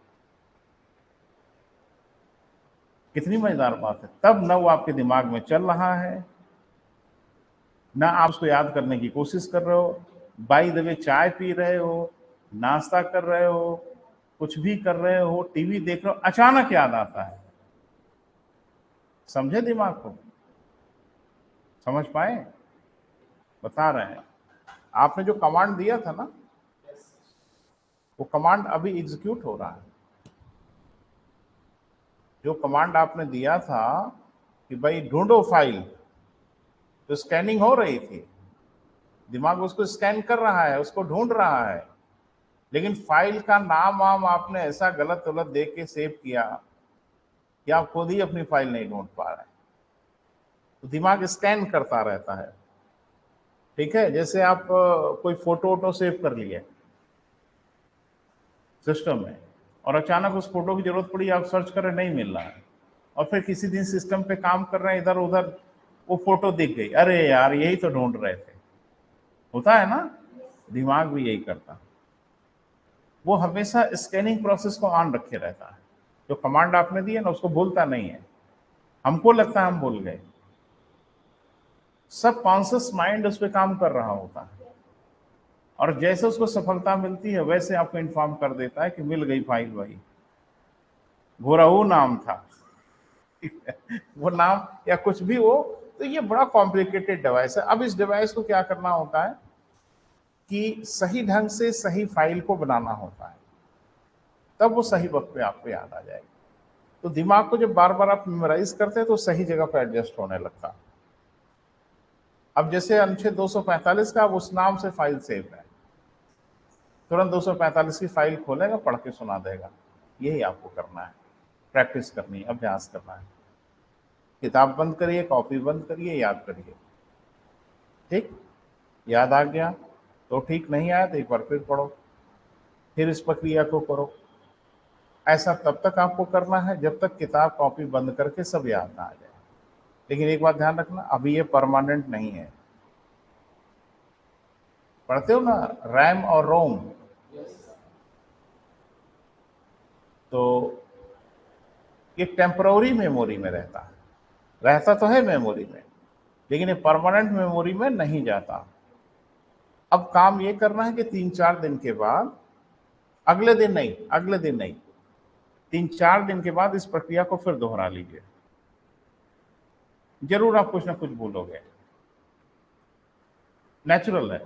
कितनी मजेदार बात है, तब न वो आपके दिमाग में चल रहा है, ना आप उसको याद करने की कोशिश कर रहे हो, बाई द वे चाय पी रहे हो, नाश्ता कर रहे हो, कुछ भी कर रहे हो, टीवी देख रहे हो, अचानक याद आता है। समझे दिमाग को, समझ पाए, बता रहे हैं। आपने जो कमांड दिया था ना, वो कमांड अभी एग्जीक्यूट हो रहा है। जो कमांड आपने दिया था कि भाई ढूंढो फाइल, तो स्कैनिंग हो रही थी, दिमाग उसको स्कैन कर रहा है, उसको ढूंढ रहा है, लेकिन फाइल का नाम वाम आपने ऐसा गलत गलत देख के सेव किया कि आप खुद ही अपनी फाइल नहीं ढूंढ पा रहे। तो दिमाग स्कैन करता रहता है। ठीक है, जैसे आप कोई फोटो वोटो सेव कर लिए सिस्टम में, और अचानक उस फोटो की जरूरत पड़ी, आप सर्च करें नहीं मिल रहा है, और फिर किसी दिन सिस्टम पे काम कर रहे हैं, इधर उधर वो फोटो दिख गई, अरे यार यही तो ढूंढ रहे थे। होता है ना, दिमाग भी यही करता, वो हमेशा स्कैनिंग प्रोसेस को ऑन रखे रहता है। जो कमांड आपने दी है ना, उसको भूलता नहीं है। हमको लगता है हम भूल गए, सब कॉन्शियस माइंड उस पर काम कर रहा होता है, और जैसे उसको सफलता मिलती है वैसे आपको इन्फॉर्म कर देता है कि मिल गई फाइल, वही घोराऊ नाम था। वो नाम या कुछ भी हो। तो ये बड़ा कॉम्प्लिकेटेड डिवाइस है। अब इस डिवाइस को क्या करना होता है कि सही ढंग से सही फाइल को बनाना होता है, तब वो सही वक्त पे आपको याद आ जाएगी। तो दिमाग को जब बार बार आप मेमोराइज करते हैं तो सही जगह पर एडजस्ट होने लगता है। अब जैसे अनुच्छेद 245 का, अब उस नाम से फाइल सेव है, तुरंत 245 की फाइल खोलेगा, पढ़ के सुना देगा। यही आपको करना है, प्रैक्टिस करनी है, अभ्यास करना है। किताब बंद करिए, कॉपी बंद करिए, याद करिए। ठीक, याद आ गया तो ठीक, नहीं आया तो एक बार फिर पढ़ो, फिर इस प्रक्रिया को करो। ऐसा तब तक आपको करना है जब तक किताब कॉपी बंद करके सब याद ना आ जाए। लेकिन एक बात ध्यान रखना, अभी ये परमानेंट नहीं है। पढ़ते हो ना रैम और रोम, तो ये टेम्पररी मेमोरी में रहता है, रहता तो है मेमोरी में, लेकिन ये परमानेंट मेमोरी में नहीं जाता। अब काम ये करना है कि 3-4 दिन के बाद, अगले दिन नहीं, अगले दिन नहीं, 3-4 दिन के बाद इस प्रक्रिया को फिर दोहरा लीजिए। जरूर आप कुछ ना कुछ भूलोगे, नेचुरल है।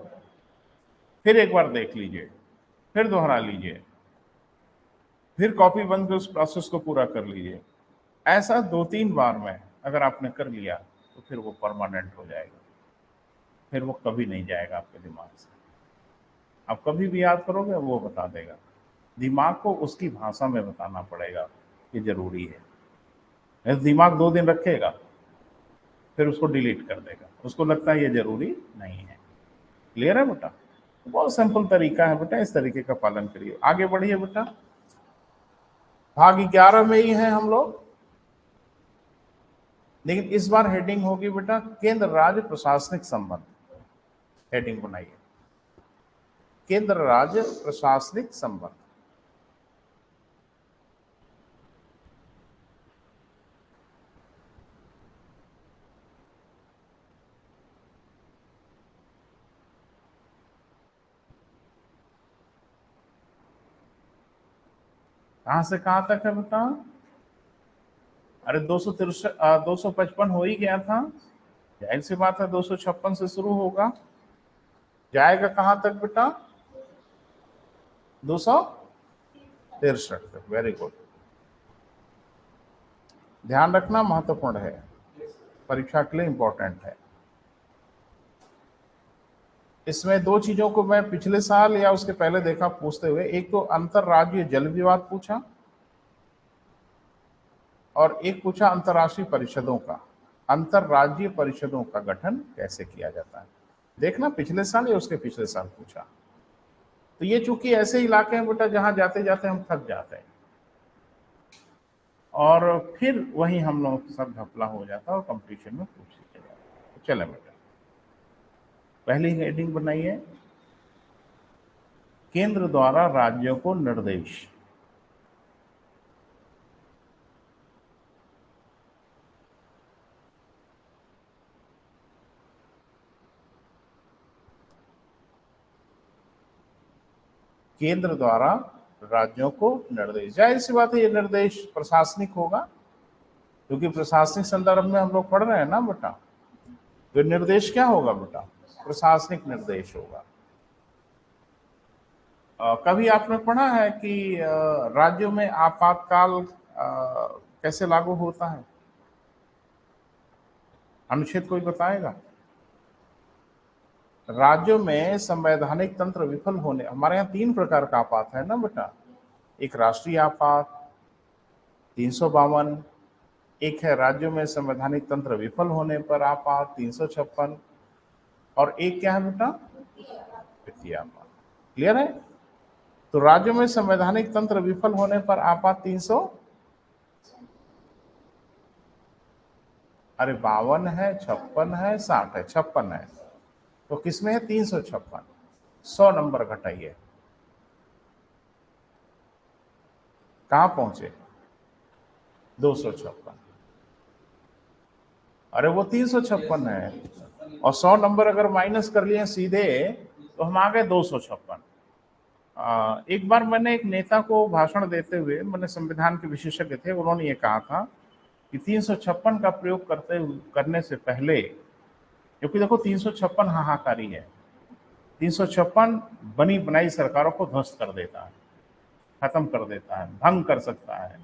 फिर एक बार देख लीजिए, फिर दोहरा लीजिए, फिर कॉपी बंद कर उस प्रोसेस को पूरा कर लीजिए। ऐसा 2-3 बार में अगर आपने कर लिया तो फिर वो परमानेंट हो जाएगा, फिर वो कभी नहीं जाएगा आपके दिमाग से। आप कभी भी याद करोगे वो बता देगा। दिमाग को उसकी भाषा में बताना पड़ेगा, ये जरूरी है। दिमाग 2 दिन रखेगा, फिर उसको डिलीट कर देगा, उसको लगता है ये जरूरी नहीं है। क्लियर है बेटा? बहुत सिंपल तरीका है बेटा, इस तरीके का पालन करिए। आगे बढ़िए बेटा, भाग 11 में ही है हम लोग, लेकिन इस बार हेडिंग होगी बेटा केंद्र राज्य प्रशासनिक संबंध। हेडिंग बनाइए, केंद्र राज्य प्रशासनिक संबंध। कहां से कहां तक है बेटा? अरे 253 255 हो ही गया था। जाहिर सी बात है 256 से शुरू होगा, जाएगा कहां तक बेटा? 263 तक। वेरी गुड, ध्यान रखना, महत्वपूर्ण है, परीक्षा के लिए इंपॉर्टेंट है। इसमें दो चीजों को मैं पिछले साल या उसके पहले देखा पूछते हुए, एक तो अंतरराज्यीय जल विवाद पूछा और एक पूछा अंतरराष्ट्रीय परिषदों का, अंतरराज्यीय परिषदों का गठन कैसे किया जाता है। देखना पिछले साल या उसके पिछले साल पूछा। तो ये चूंकि ऐसे इलाके हैं बेटा जहां जाते जाते हम थक जाते हैं और फिर वही हम लोग सब घपला हो जाता है और कंपटीशन में पूछ लिया जाता है। तो चले बेटा, पहली हेडिंग बनाइए, केंद्र द्वारा राज्यों को निर्देश। केंद्र द्वारा राज्यों को निर्देश, जाहिर सी बात है ये निर्देश प्रशासनिक होगा, क्योंकि प्रशासनिक संदर्भ में हम लोग पढ़ रहे हैं ना बेटा। तो निर्देश क्या होगा बेटा? प्रशासनिक निर्देश होगा। कभी आपने पढ़ा है कि राज्यों में आपातकाल कैसे लागू होता है? अनुच्छेद कोई बताएगा? राज्यों में संवैधानिक तंत्र विफल होने, हमारे यहाँ 3 प्रकार का आपात है ना बेटा। एक राष्ट्रीय आपात 352, एक है राज्यों में संवैधानिक तंत्र विफल होने पर आपात 356, और एक क्या है बेटा? वित्तीय आपात। क्लियर है? तो राज्यों में संवैधानिक तंत्र विफल होने पर आपात 300, अरे 52 है, 56 है, 60 है, 56 है। तो किसमें है? 356। 100 नंबर घटाइए, कहां पहुंचे? 256। अरे वो 356 है और 100 नंबर अगर माइनस कर लिए सीधे तो हम आ गए 256। एक बार मैंने एक नेता को भाषण देते हुए, मैंने संविधान के विशेषज्ञ थे, उन्होंने ये कहा था कि 356 का प्रयोग करने से पहले, क्योंकि देखो 356 हाहाकारी है, 356 बनी बनाई सरकारों को ध्वस्त कर देता है, खत्म कर देता है, भंग कर सकता है।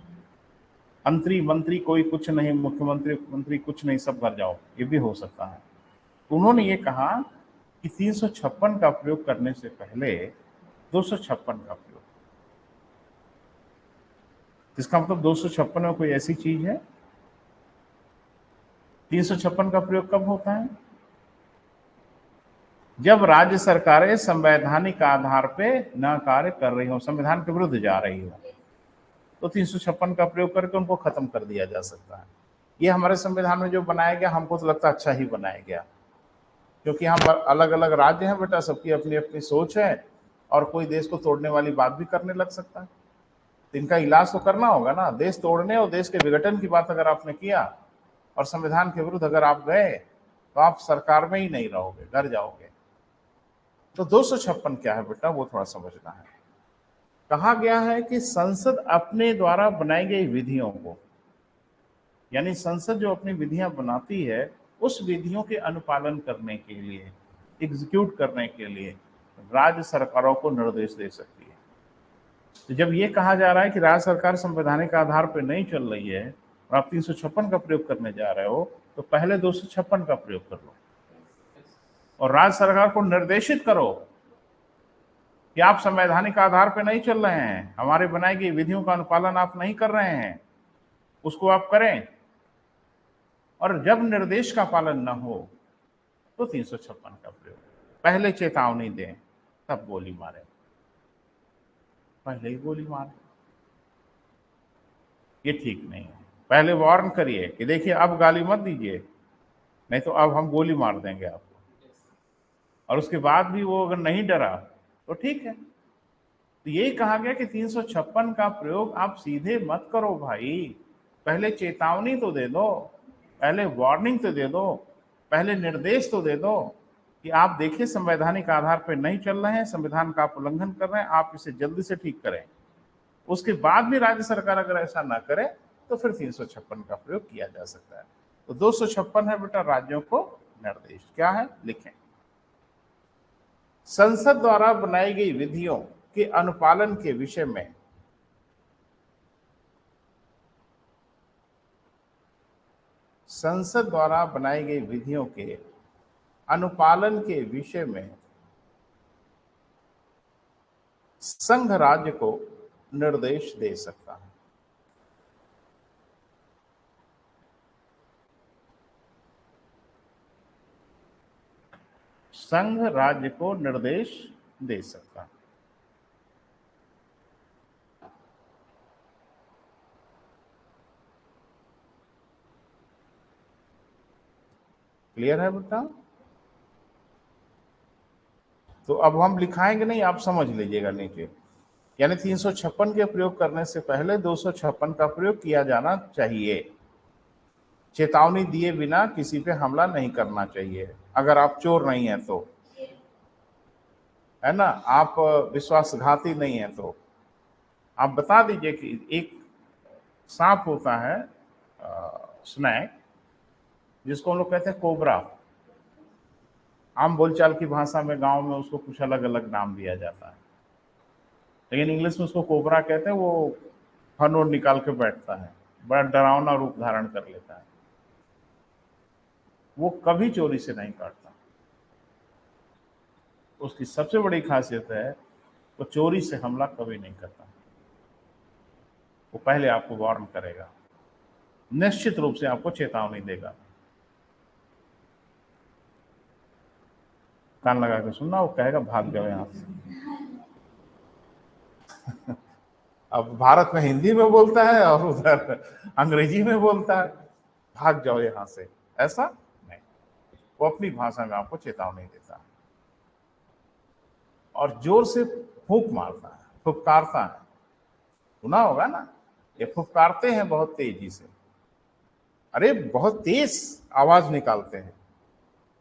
मंत्री मंत्री कोई कुछ नहीं, मुख्यमंत्री मंत्री कुछ नहीं, सब घर जाओ, ये भी हो सकता है। उन्होंने ये कहा कि 356 का प्रयोग करने से पहले 256 का प्रयोग। इसका मतलब 256 में कोई ऐसी चीज है? 356 का प्रयोग कब होता है? जब राज्य सरकारें संवैधानिक आधार पे न कार्य कर रही हो, संविधान के विरुद्ध जा रही हो, तो 356 का प्रयोग करके उनको खत्म कर दिया जा सकता है। ये हमारे संविधान में जो बनाया गया, हमको तो लगता है अच्छा ही बनाया गया, क्योंकि हम अलग अलग राज्य हैं बेटा, सबकी अपनी अपनी सोच है और कोई देश को तोड़ने वाली बात भी करने लग सकता है। तो इनका इलाज तो करना होगा ना। देश तोड़ने और देश के विघटन की बात अगर आपने किया और संविधान के विरुद्ध अगर आप गए तो आप सरकार में ही नहीं रहोगे, डर जाओगे। तो 256 क्या है बेटा, वो थोड़ा समझना है। कहा गया है कि संसद अपने द्वारा बनाई गई विधियों को, यानी संसद जो अपनी विधियां बनाती है, उस विधियों के अनुपालन करने के लिए, एग्जीक्यूट करने के लिए राज्य सरकारों को निर्देश दे सकती है। तो जब ये कहा जा रहा है कि राज्य सरकार संवैधानिक आधार पर नहीं चल रही है और आप 356 का प्रयोग करने जा रहे हो, तो पहले 256 का प्रयोग कर लो और राज्य सरकार को निर्देशित करो कि आप संवैधानिक आधार पर नहीं चल रहे हैं, हमारे बनाई गई विधियों का अनुपालन आप नहीं कर रहे हैं, उसको आप करें। और जब निर्देश का पालन न हो तो 356 का प्रयोग। पहले चेतावनी दें तब गोली मारे, पहले ही गोली मारे, ये ठीक नहीं है। पहले वार्न करिए कि देखिए अब गाली मत दीजिए, नहीं तो अब हम गोली मार देंगे आपको। और उसके बाद भी वो अगर नहीं डरा तो ठीक है। तो यही कहा गया कि 356 का प्रयोग आप सीधे मत करो भाई, पहले चेतावनी तो दे दो, पहले वार्निंग तो दे दो, पहले निर्देश तो दे दो कि आप देखिए संवैधानिक आधार पर नहीं चल रहे हैं, संविधान का आप उल्लंघन कर रहे हैं, आप इसे जल्दी से ठीक करें। उसके बाद भी राज्य सरकार अगर ऐसा ना करे तो फिर 356 का प्रयोग किया जा सकता है। तो 256 है बेटा राज्यों को निर्देश। क्या है, लिखें। संसद द्वारा बनाई गई विधियों के अनुपालन के विषय में संसद द्वारा बनाई गई विधियों के अनुपालन के विषय में संघ राज्य को निर्देश दे सकता है। संघ राज्य को निर्देश दे सकता है। क्लियर है बेटा? तो अब हम लिखाएंगे नहीं, आप समझ लीजिएगा नीचे। यानी 356 के प्रयोग करने से पहले 256 का प्रयोग किया जाना चाहिए। चेतावनी दिए बिना किसी पे हमला नहीं करना चाहिए, अगर आप चोर नहीं है तो, है ना, आप विश्वासघाती नहीं है तो। आप बता दीजिए कि एक सांप होता है स्नैक, जिसको हम लोग कहते हैं कोबरा। आम बोलचाल की भाषा में गांव में उसको कुछ अलग अलग नाम दिया जाता है, लेकिन इंग्लिश में उसको कोबरा कहते हैं। वो फन और निकाल के बैठता है, बड़ा डरावना रूप धारण कर लेता है। वो कभी चोरी से नहीं काटता। उसकी सबसे बड़ी खासियत है वो चोरी से हमला कभी नहीं करता। वो पहले आपको वार्न करेगा, निश्चित रूप से आपको चेतावनी देगा। कान लगा के सुनना, वो कहेगा भाग जाओ यहां से। अब भारत में हिंदी में बोलता है और उधर अंग्रेजी में बोलता है, भाग जाओ यहां से, ऐसा नहीं। वो अपनी भाषा में आपको चेतावनी देता है और जोर से फूंक मारता है, फुफकारता है। सुना होगा ना, ये फुफकारते हैं बहुत तेजी से, अरे बहुत तेज आवाज निकालते हैं,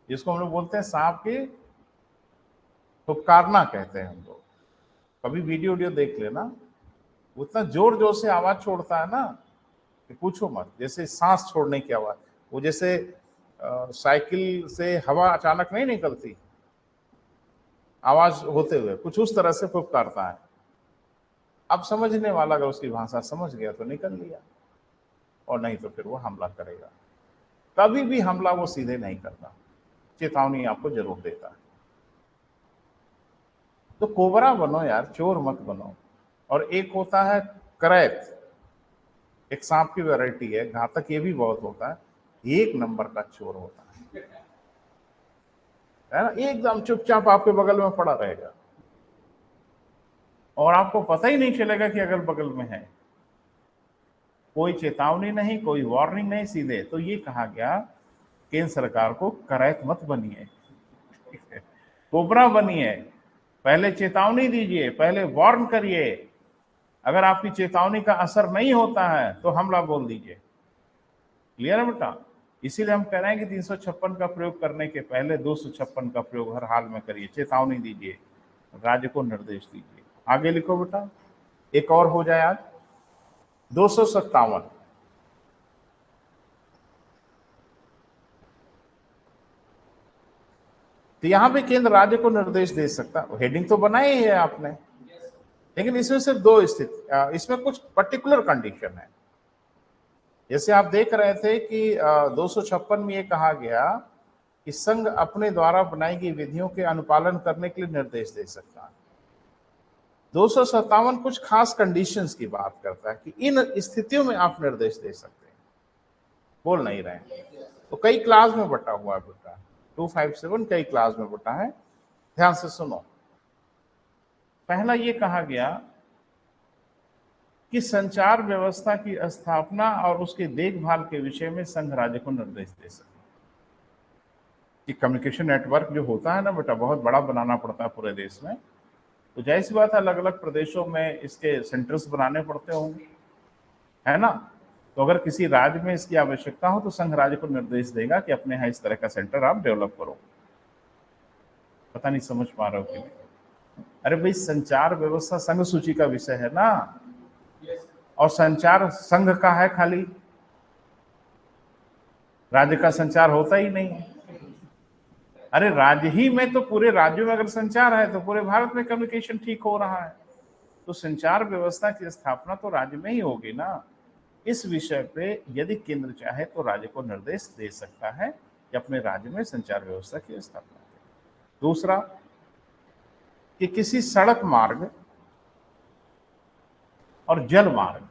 जिसको हम लोग बोलते हैं सांप की फुफकारना कहते हैं हम लोग। कभी वीडियो देख लेना, उतना जोर जोर से आवाज छोड़ता है ना कि पूछो मत। जैसे सांस छोड़ने की आवाज, वो जैसे साइकिल से हवा अचानक नहीं निकलती आवाज होते हुए, कुछ उस तरह से फुफकारता है। अब समझने वाला अगर उसकी भाषा समझ गया तो निकल लिया, और नहीं तो फिर वो हमला करेगा। कभी भी हमला वो सीधे नहीं करता, चेतावनी आपको जरूर देता है। तो कोबरा बनो यार, चोर मत बनो। और एक होता है करैत, एक सांप की वैरायटी है, घातक ये भी बहुत होता है, एक नंबर का चोर होता है ना। एकदम चुपचाप आपके बगल में पड़ा रहेगा और आपको पता ही नहीं चलेगा कि अगल बगल में है। कोई चेतावनी नहीं, कोई वार्निंग नहीं, सीधे। तो ये कहा गया केंद्र सरकार को, करैत मत बनिए, कोबरा बनिए। पहले चेतावनी दीजिए, पहले वार्न करिए। अगर आपकी चेतावनी का असर नहीं होता है तो हमला बोल दीजिए। क्लियर है बेटा? इसीलिए हम कह रहे हैं कि 356 का प्रयोग करने के पहले 256 का प्रयोग हर हाल में करिए। चेतावनी दीजिए, राज्य को निर्देश दीजिए। आगे लिखो बेटा, एक और हो जाए आज 257। तो यहां पे केंद्र राज्य को निर्देश दे सकता, हेडिंग तो बनाई है आपने, लेकिन इसमें सिर्फ दो स्थिति, इसमें कुछ पर्टिकुलर कंडीशन है। जैसे आप देख रहे थे कि 256 में ये कहा गया कि संघ अपने द्वारा बनाई गई विधियों के अनुपालन करने के लिए निर्देश दे सकता है। 257 कुछ खास कंडीशंस की बात करता है कि इन स्थितियों में आप निर्देश दे सकते हैं। बोल नहीं रहे हैं? तो कई क्लास में बटा हुआ है बेटा, 257 कई क्लास में बटा है। ध्यान से सुनो। पहला ये कहा गया कि संचार व्यवस्था की स्थापना और उसकी देखभाल के विषय में संघ राज्य को निर्देश दे सकते हैं। कि कम्युनिकेशन नेटवर्क जो होता है ना बेटा, बहुत बड़ा बनाना पड़ता है पूरे देश में। तो जाहिर सी बात है, अलग अलग प्रदेशों में इसके सेंटर्स बनाने पड़ते होंगे, है ना। तो अगर किसी राज्य में इसकी आवश्यकता हो तो संघ राज्य को निर्देश देगा कि अपने यहाँ इस तरह का सेंटर आप डेवलप करो। पता नहीं समझ पा रहे हो कि नहीं? अरे भाई, संचार व्यवस्था संघ सूची का विषय है ना, और संचार संघ का है खाली, राज्य का संचार होता ही नहीं है। अरे राज्य ही में तो, पूरे राज्यों में अगर संचार है तो पूरे भारत में कम्युनिकेशन ठीक हो रहा है। तो संचार व्यवस्था की स्थापना तो राज्य में ही होगी ना। इस विषय पे यदि केंद्र चाहे तो राज्य को निर्देश दे सकता है कि अपने राज्य में संचार व्यवस्था की स्थापना करें। दूसरा, कि किसी सड़क मार्ग और जल मार्ग,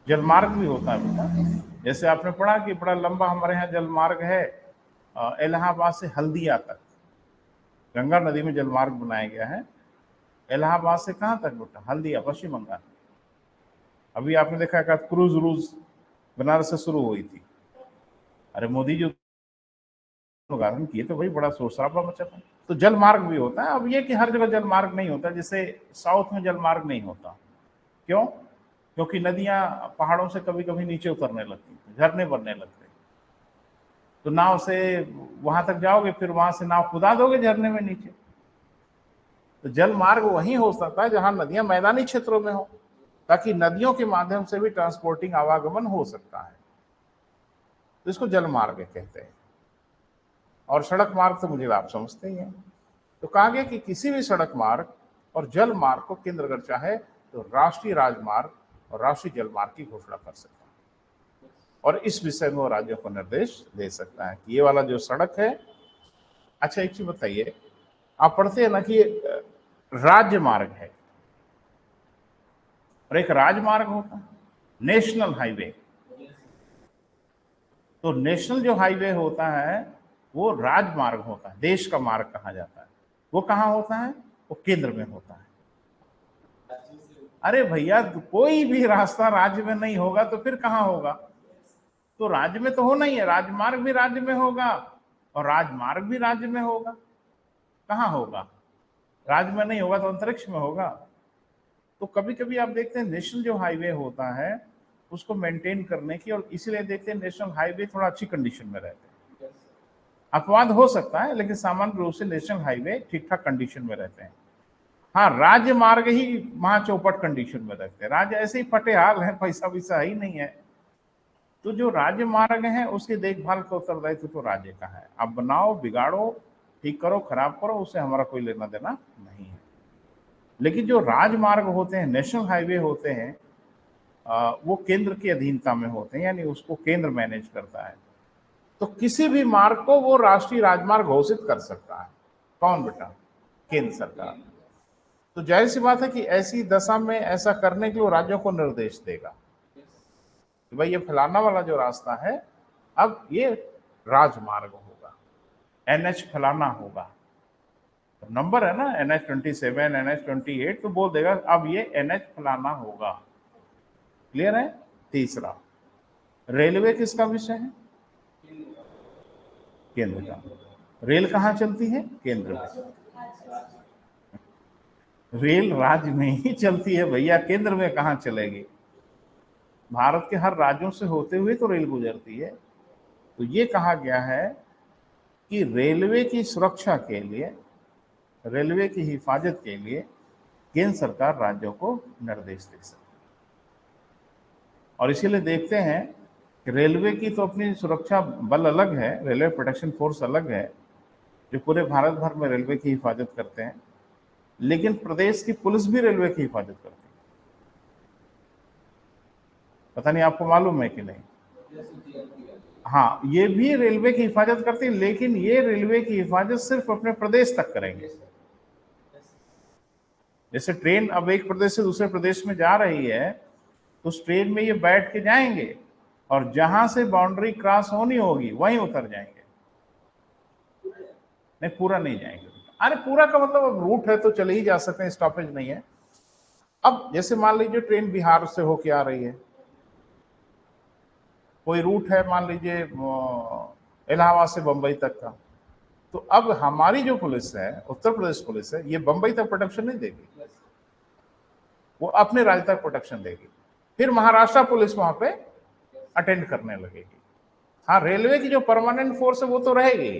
जलमार्ग भी होता है बेटा, जैसे आपने पढ़ा कि बड़ा लंबा हमारे यहाँ जलमार्ग है, इलाहाबाद से हल्दिया तक गंगा नदी में जलमार्ग बनाया गया है। इलाहाबाद से कहाँ तक बेटा? हल्दिया, पश्चिम बंगाल। अभी आपने देखा कि क्रूज रूज बनारस से शुरू हुई थी, अरे मोदी जी उद्घाटन किए तो भाई बड़ा शोर शराबा मचा था। तो जल मार्ग भी होता है। अब ये कि हर जगह जल मार्ग नहीं होता, जैसे साउथ में जल मार्ग नहीं होता। क्यों? क्योंकि नदियां पहाड़ों से कभी कभी नीचे उतरने लगती, झरने बनने लगते, तो नाव से वहां तक जाओगे, फिर वहां से नाव कुदा दोगे झरने में नीचे। तो जल मार्ग वहीं हो सकता है जहां नदियां मैदानी क्षेत्रों में हो, ताकि नदियों के माध्यम से भी ट्रांसपोर्टिंग आवागमन हो सकता है, तो इसको जल मार्ग कहते हैं। और सड़क मार्ग तो मुझे आप समझते ही हैं। तो कहा गया कि किसी भी सड़क मार्ग और जल मार्ग को केंद्र अगर चाहे तो राष्ट्रीय राजमार्ग और राष्ट्रीय जल मार्ग की घोषणा कर सकता है, और इस विषय में वो राज्यों को निर्देश दे सकता है कि ये वाला जो सड़क है। अच्छा एक चीज बताइए, आप पढ़ते हैं ना कि राज्य मार्ग है और एक राजमार्ग होता है, नेशनल हाईवे। तो नेशनल जो हाईवे होता है वो राजमार्ग होता है, देश का मार्ग कहा जाता है। वो कहाँ होता है? वो केंद्र में होता है। अरे भैया, कोई भी रास्ता राज्य में नहीं होगा तो फिर कहाँ होगा? तो राज्य में तो होना ही है, राजमार्ग भी राज्य में होगा और राजमार्ग भी राज्य में होगा। कहाँ होगा? राज्य में नहीं होगा तो अंतरिक्ष में होगा। तो कभी कभी आप देखते हैं नेशनल जो हाईवे होता है उसको मेंटेन करने की, और इसीलिए देखते हैं नेशनल हाईवे थोड़ा अच्छी कंडीशन में रहते हैं। अपवाद हो सकता है लेकिन सामान्य रूप से नेशनल हाईवे ठीक ठाक कंडीशन में रहते हैं। हाँ, राज्य मार्ग ही वहां चौपट कंडीशन में रहते हैं, राज्य ऐसे ही फटे हाल है, पैसा वैसा ही नहीं है। तो जो राज्य मार्ग है उसकी देखभाल का उत्तरदायित्व तो राज्य का है। आप बनाओ, बिगाड़ो, ठीक करो, खराब करो, उससे हमारा कोई लेना देना नहीं है। लेकिन जो राजमार्ग होते हैं, नेशनल हाईवे होते हैं, वो केंद्र की अधीनता में होते हैं, यानी उसको केंद्र मैनेज करता है। तो किसी भी मार्ग को वो राष्ट्रीय राजमार्ग घोषित कर सकता है। कौन बेटा? केंद्र सरकार। तो जाहिर सी बात है कि ऐसी दशा में ऐसा करने के लिए वो राज्यों को निर्देश देगा कि भाई ये फलाना वाला जो रास्ता है अब ये राजमार्ग होगा, NH फलाना होगा। तो नंबर है ना NH-27, NH-28, तो बोल देगा अब ये NH फलाना होगा। क्लियर है? तीसरा, रेलवे किसका विषय है? केंद्र का। रेल कहाँ चलती है? केंद्र में। रेल राज्य में ही चलती है भैया, केंद्र में कहाँ चलेगी? भारत के हर राज्यों से होते हुए तो रेल गुजरती है। तो ये कहा गया है कि रेलवे की सुरक्षा के लिए, रेलवे की हिफाजत के लिए केंद्र सरकार राज्यों को निर्देश दे सकती है। और इसीलिए देखते हैं कि रेलवे की तो अपनी सुरक्षा बल अलग है, रेलवे प्रोटेक्शन फोर्स अलग है जो पूरे भारत भर में रेलवे की हिफाजत करते हैं, लेकिन प्रदेश की पुलिस भी रेलवे की हिफाजत करती है। पता नहीं आपको मालूम है कि नहीं? हाँ, ये भी रेलवे की हिफाजत करती है, लेकिन ये रेलवे की हिफाजत सिर्फ अपने प्रदेश तक करेंगे। जैसे ट्रेन अब एक प्रदेश से दूसरे प्रदेश में जा रही है तो उस ट्रेन में ये बैठ के जाएंगे और जहां से बाउंड्री क्रॉस होनी होगी वहीं उतर जाएंगे, नहीं पूरा नहीं जाएंगे। अरे पूरा का मतलब अब रूट है तो चले ही जा सकते हैं, स्टॉपेज नहीं है। अब जैसे मान लीजिए ट्रेन बिहार से होके आ रही है, कोई रूट है मान लीजिए इलाहाबाद से बंबई तक का, तो अब हमारी जो पुलिस है, उत्तर प्रदेश पुलिस है, ये बंबई तक प्रोटेक्शन नहीं देगी, वो अपने राज्य तक प्रोटेक्शन देगी। फिर महाराष्ट्र पुलिस वहां पे अटेंड करने लगेगी। हाँ, रेलवे की जो परमानेंट फोर्स है वो तो रहेगी,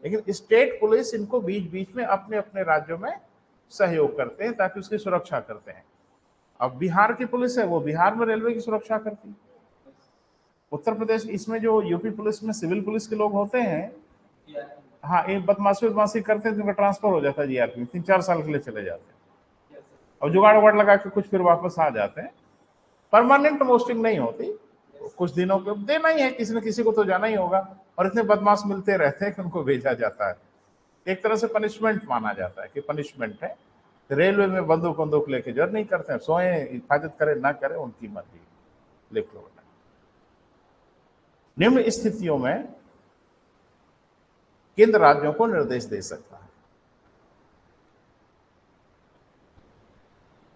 लेकिन स्टेट पुलिस इनको बीच बीच में अपने अपने राज्यों में सहयोग करते हैं ताकि उसकी सुरक्षा करते हैं। अब बिहार की पुलिस है वो बिहार में रेलवे की सुरक्षा करती है। उत्तर प्रदेश, इसमें जो यूपी पुलिस में सिविल पुलिस के लोग होते हैं हाँ, एक बदमाशी करते हैं तो उनका ट्रांसफर हो जाता है जीआरपी में, 3-4 साल के लिए चले जाते हैं और जुगाड़ उगाड़ लगा के कुछ फिर वापस आ जाते हैं। परमानेंट पोस्टिंग नहीं होती, कुछ दिनों के देना ही है, किसी न किसी को तो जाना ही होगा, और इतने बदमाश मिलते रहते हैं कि उनको भेजा जाता है। एक तरह से पनिशमेंट माना जाता है कि पनिशमेंट है। रेलवे में बंदूक बंदूक लेके जर्नी करते हैं, सोए हिफाजत करे ना करे उनकी मर्जी, लिख लो। निम्न स्थितियों में केंद्र राज्यों को निर्देश दे सकता है।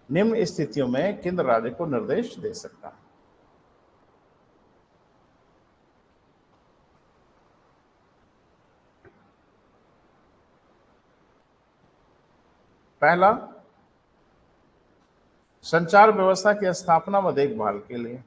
निम्न स्थितियों में केंद्र राज्य को निर्देश दे सकता है। पहला, संचार व्यवस्था की स्थापना व देखभाल के लिए।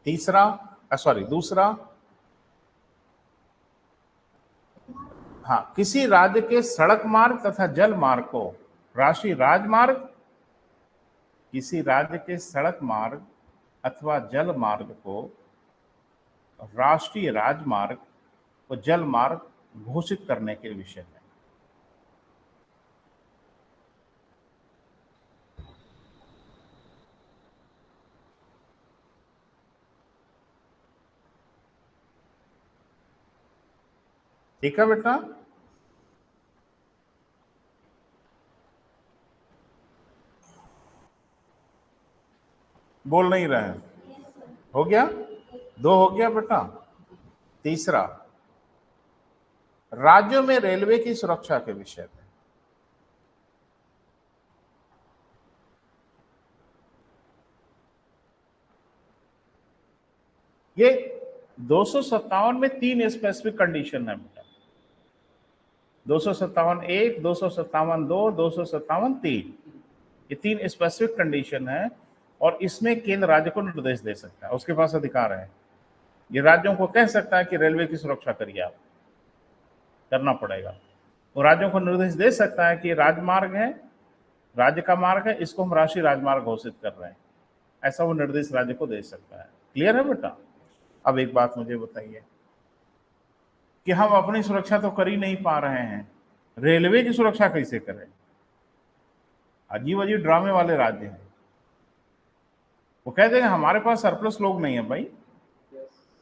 दूसरा, हाँ, किसी राज्य के सड़क मार्ग तथा जल मार्ग को राष्ट्रीय राजमार्ग, किसी राज्य के सड़क मार्ग अथवा जल मार्ग को राष्ट्रीय राजमार्ग व जल मार्ग घोषित करने के विषय में। ठीक है बेटा, बोल नहीं रहे हैं? हो गया, 2 हो गया बेटा। तीसरा, राज्यों में रेलवे की सुरक्षा के विषय में। ये 257 में 3 स्पेसिफिक कंडीशन है बेटा, 257(1), 257(2), 257(3), ये 3 स्पेसिफिक कंडीशन है और इसमें केंद्र राज्य को निर्देश दे सकता है, उसके पास अधिकार है। ये राज्यों को कह सकता है कि रेलवे की सुरक्षा करिए, आप करना पड़ेगा। वो राज्यों को निर्देश दे सकता है कि राजमार्ग है, राज्य का मार्ग है, इसको हम राष्ट्रीय राजमार्ग घोषित कर रहे हैं, ऐसा वो निर्देश राज्य को दे सकता है। क्लियर है बेटा? अब एक बात मुझे बताइए कि हम अपनी सुरक्षा तो कर ही नहीं पा रहे हैं, रेलवे की सुरक्षा कैसे करें? अजीब अजीब ड्रामे वाले राज्य हैं। वो कह देंगे हमारे पास सरप्लस लोग नहीं है भाई,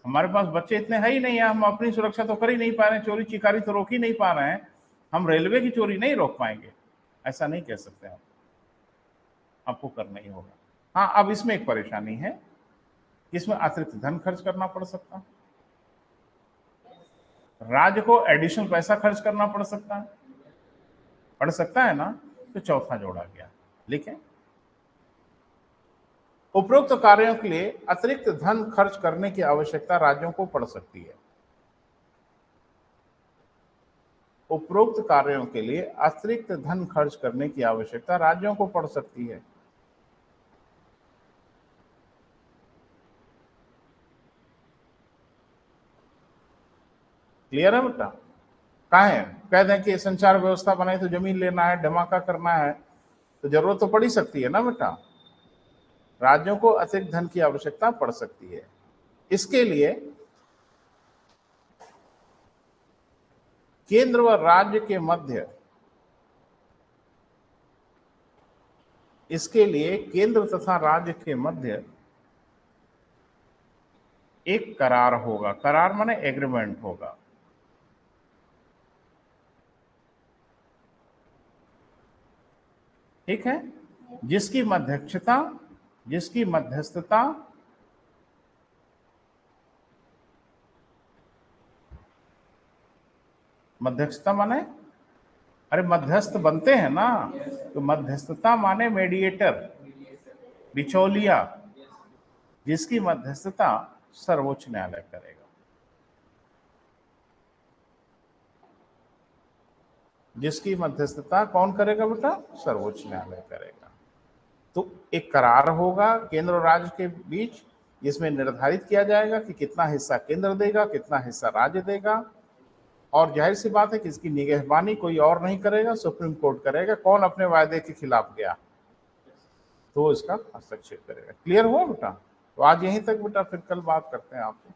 हमारे पास बच्चे इतने है ही नहीं है, हम अपनी सुरक्षा तो कर ही नहीं पा रहे हैं, चोरी चिकारी तो रोक ही नहीं पा रहे हैं, हम रेलवे की चोरी नहीं रोक पाएंगे। ऐसा नहीं कह सकते आप, आपको करना ही होगा। हाँ, अब इसमें एक परेशानी है, इसमें अतिरिक्त धन खर्च करना पड़ सकता है, राज्य को एडिशनल पैसा खर्च करना पड़ सकता है ना, तो चौथा जोड़ा गया। लिखें, उपरोक्त कार्यों के लिए अतिरिक्त धन खर्च करने की आवश्यकता राज्यों को पड़ सकती है। उपरोक्त कार्यों के लिए अतिरिक्त धन खर्च करने की आवश्यकता राज्यों को पड़ सकती है। क्लियर है बेटा? काहे कह दें कि संचार व्यवस्था बनाई तो जमीन लेना है, धमाका करना है, तो जरूरत तो पड़ ही सकती है ना बेटा, राज्यों को अतिरिक्त धन की आवश्यकता पड़ सकती है। इसके लिए केंद्र व राज्य के मध्य, इसके लिए केंद्र तथा राज्य के मध्य एक करार होगा, करार माने एग्रीमेंट होगा। ठीक है, जिसकी मध्यस्थता माने, अरे मध्यस्थ बनते हैं ना, तो मध्यस्थता माने मीडिएटर, बिचौलिया, जिसकी मध्यस्थता सर्वोच्च न्यायालय करेगा। जिसकी मध्यस्थता कौन करेगा बेटा? सर्वोच्च न्यायालय करेगा। तो एक करार होगा केंद्र और राज्य के बीच, जिसमें निर्धारित किया जाएगा कि कितना हिस्सा केंद्र देगा, कितना हिस्सा राज्य देगा, और जाहिर सी बात है कि इसकी निगहबानी कोई और नहीं करेगा, सुप्रीम कोर्ट करेगा। कौन अपने वायदे के खिलाफ गया तो वो इसका हस्तक्षेप करेगा। क्लियर हुआ बेटा? तो आज यहीं तक बेटा, फिर कल बात करते हैं आपसे।